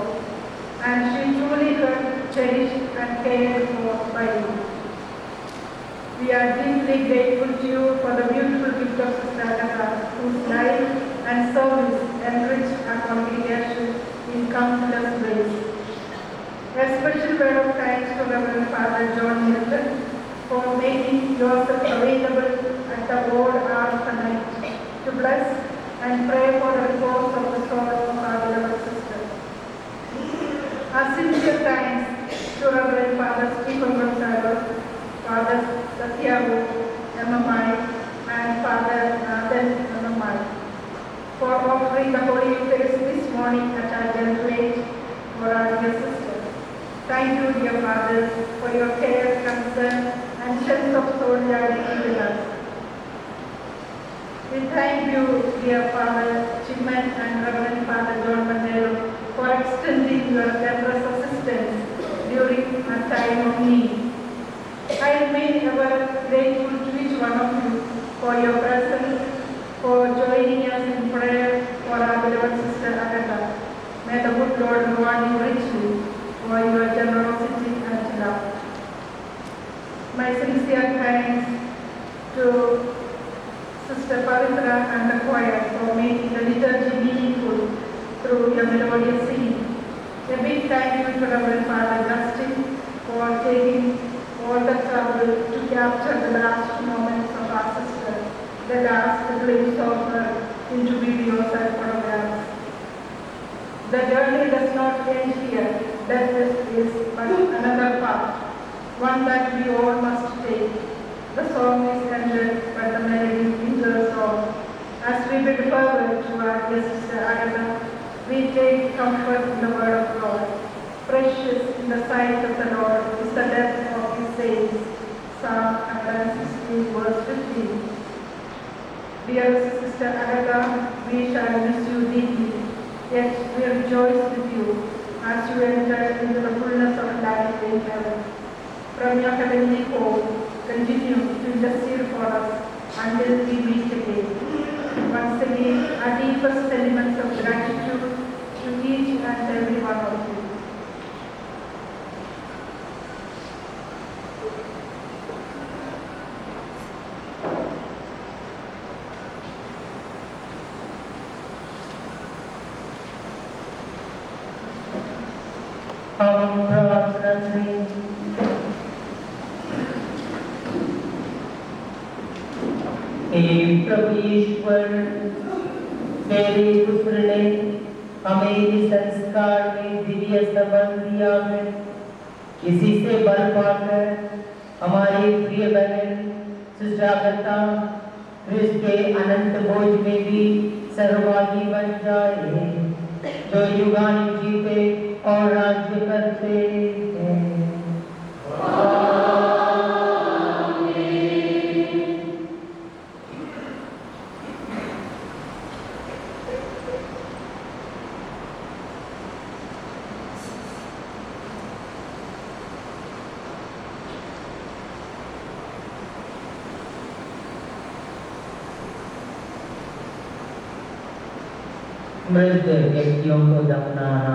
and she truly felt cherished and cared for by you. We are deeply grateful to you for the beautiful gift of Sister Agatha, whose life and service enriched our congregation in countless ways. A special word of thanks to Reverend Father John Milton for making yourself available at the old hour of the night to bless and pray for the repose of the soul of our beloved sister. Our sincere thanks to Reverend Father Stephen Gonzalo, Father Satyavu, MMI, and Father Nathan, MMI, for offering the Holy Eucharist this morning at our generate for our dear sister. Thank you, dear Fathers, for your care, concern, and and sense of solidarity with us. We thank you, dear Father Chimman and Reverend Father John Mandelo, for extending your generous assistance during a time of need. I remain ever grateful to each one of you for your presence, for joining us in prayer for our beloved sister Agatha. May the good Lord reward you richly for your generosity and love. My sincere thanks to Sister Pavitra and the choir for making the liturgy meaningful through your melodious singing. A big thank you to Reverend Father Justin for taking all the trouble to capture the last moments of our sister, the last glimpse of her into videos and photographs. The journey does not end here. Death is but another path, one that we all must take. The song is ended, but the melody lingers on. As we bid forward to our dear sister Agatha, we take comfort in the word of God. Precious in the sight of the Lord is the death of his saints. Psalm 116, verse 15. Dear sister Agatha, we shall miss you deeply, yet we rejoice with you as you enter into the fullness of life in heaven. From your heavenly home, continue to intercede for us until we meet again. Once again, our deepest sentiments of gratitude to each and every one of you. हम प्रार्थना करें। हे प्रभु ईश्वर, तेरे पुत्र ने हमें इस संस्कार में दिव्य संबंध दिया है। इसी से बल पाकर हमारे प्रिय बहन सिस्टर अगाथा क्रिस्त के अनंत भोज में भी सहभागी बन जाए, जो युगानुयुग जीते और राज्य करते हैं। मृत व्यक्तियों को दफनाना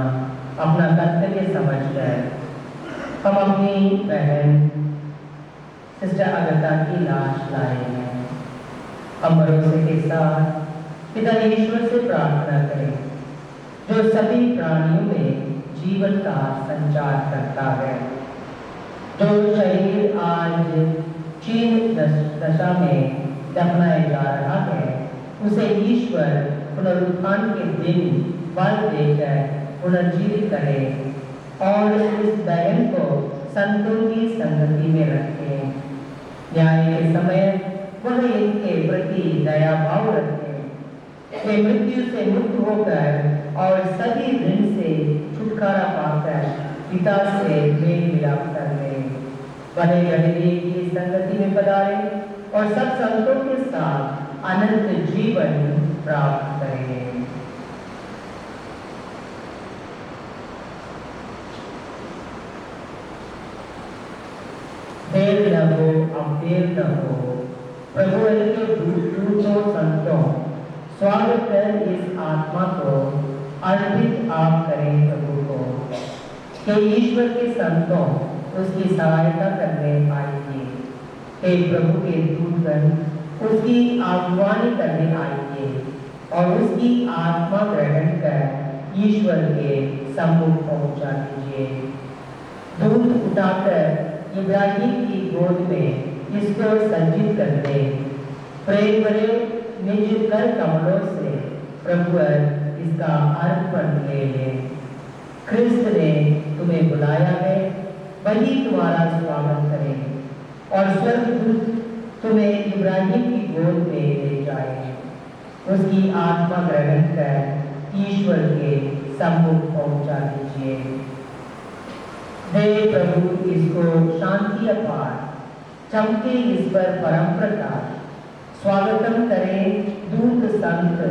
अपना कर्तव्य समझकर हम अपनी बहन सिस्टर अगाथा की लाश लाए हैं। हम भरोसे के साथ पिता ईश्वर से प्रार्थना करें, जो सभी प्राणियों में जीवन का संचार करता है। जो शरीर आज क्षीण दशा में दफनाया जा रहा है, उसे ईश्वर पुनरुत्थान के दिन बल देकर पुनर्जीवित करे और इस बहन को संतों की संगति में रखे। न्याय के समय वह इनके प्रति दया भाव रखे। वे मृत्यु से मुक्त होकर और सभी ऋण से छुटकारा पाकर पिता से मेल मिलाप कर ले। बड़े गणित की संगति में पधारे और सब संतों के साथ अनंत जीवन प्राप्त करें। देर न हो, अब देर न हो, प्रभु के दूतों संतों, स्वागत कर इस आत्मा को अर्पित आप करें प्रभु को, कि ईश्वर के संतों उसकी सहायता करने आएंगे। हे प्रभु के दूतगण उसकी अगुवानी करने आएंगे और उसकी आत्मा ग्रहण कर ईश्वर के सम्मुख पहुंचा दीजिए। दूत उठाकर इब्राहिम की गोद में इसको संजित कर दे। प्रेम भरे निज कर कमलों से प्रभु इसका अर्पण ले ले। क्रिस्त ने तुम्हें बुलाया है, वही तुम्हारा स्वागत करें और स्वर्गदूत तुम्हें इब्राहिम की गोद में ले जाए। उसकी आत्मा ग्रहण कर ईश्वर के सम्मुख पहुंचा दीजिए। दे प्रभु इसको शांति अपार, चमके इस पर परम प्रकाश। स्वागतम करें दूत संत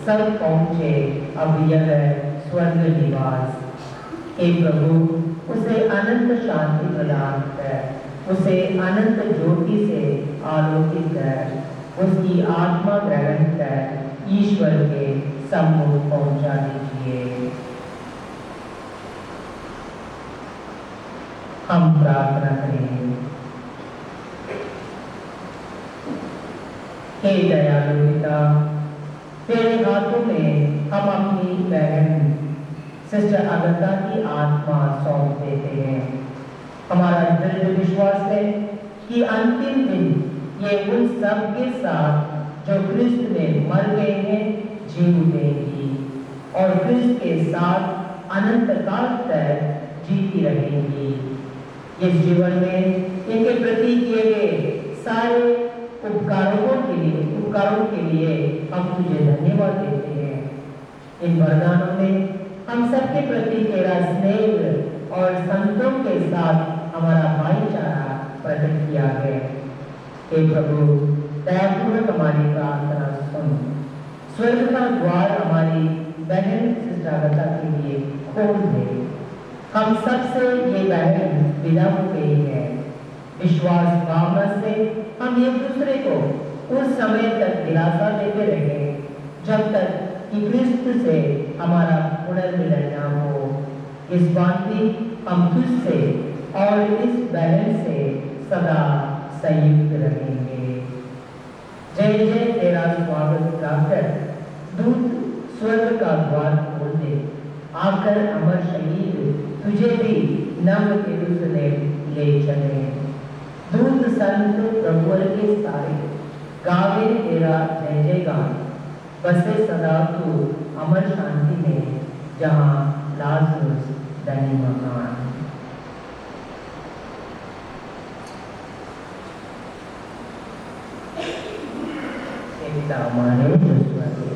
सब पहुँचे अब यह स्वर्ग निवास। हे प्रभु, उसे अनंत शांति प्रदान कर, उसे अनंत ज्योति से आलोकित कर, उसकी आत्मा ग्रहण कर ईश्वर के सम्मुख पहुंचा दीजिए। हम प्रार्थना करें। हे दयालु पिता, तेरे हाथों में हम अपनी बहन सिस्टर अगता की आत्मा सौंप देते हैं। हमारा दृढ़ विश्वास है कि अंतिम दिन ये उन सब के साथ जो क्रिस्त में मर गए हैं जी उठेंगी और क्रिस्त के साथ अनंत काल तक जीती रहेंगी। इस जीवन में इनके प्रति किए गए सारे उपकारों के लिए हम तुझे धन्यवाद देते हैं। इन वरदानों में हम सबके प्रति तेरा स्नेह और संतों के साथ हमारा भाईचारा प्रकट किया है। हे प्रभु, दयापूर्वक हमारी प्रार्थना सुन। स्वर्ग का द्वार हमारी बहन सिस्टर अगता के लिए खोल दे। हम सबसे ये बहन विदा हो गई है। विश्वास भावना से हम एक दूसरे को उस समय तक दिलासा देते रहे जब तक कि क्रिस्त से हमारा पुनर्मिलन न हो। इस बात भी हम तुझसे और इस बहन से सदा संयुक्त रहेंगे। जय जय तेरा स्वागत गाकर दूत स्वर्ग का द्वार खोल दे। आकर अमर शहीद तुझे भी नव यरूशलेम ले चले। दूत संत प्रभुवर के सारे गावे तेरा जय जयगान। बसे सदा तू अमर शांति में जहाँ लाजरस धनी मकान। पिता हमारे जो स्वर्ग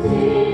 Take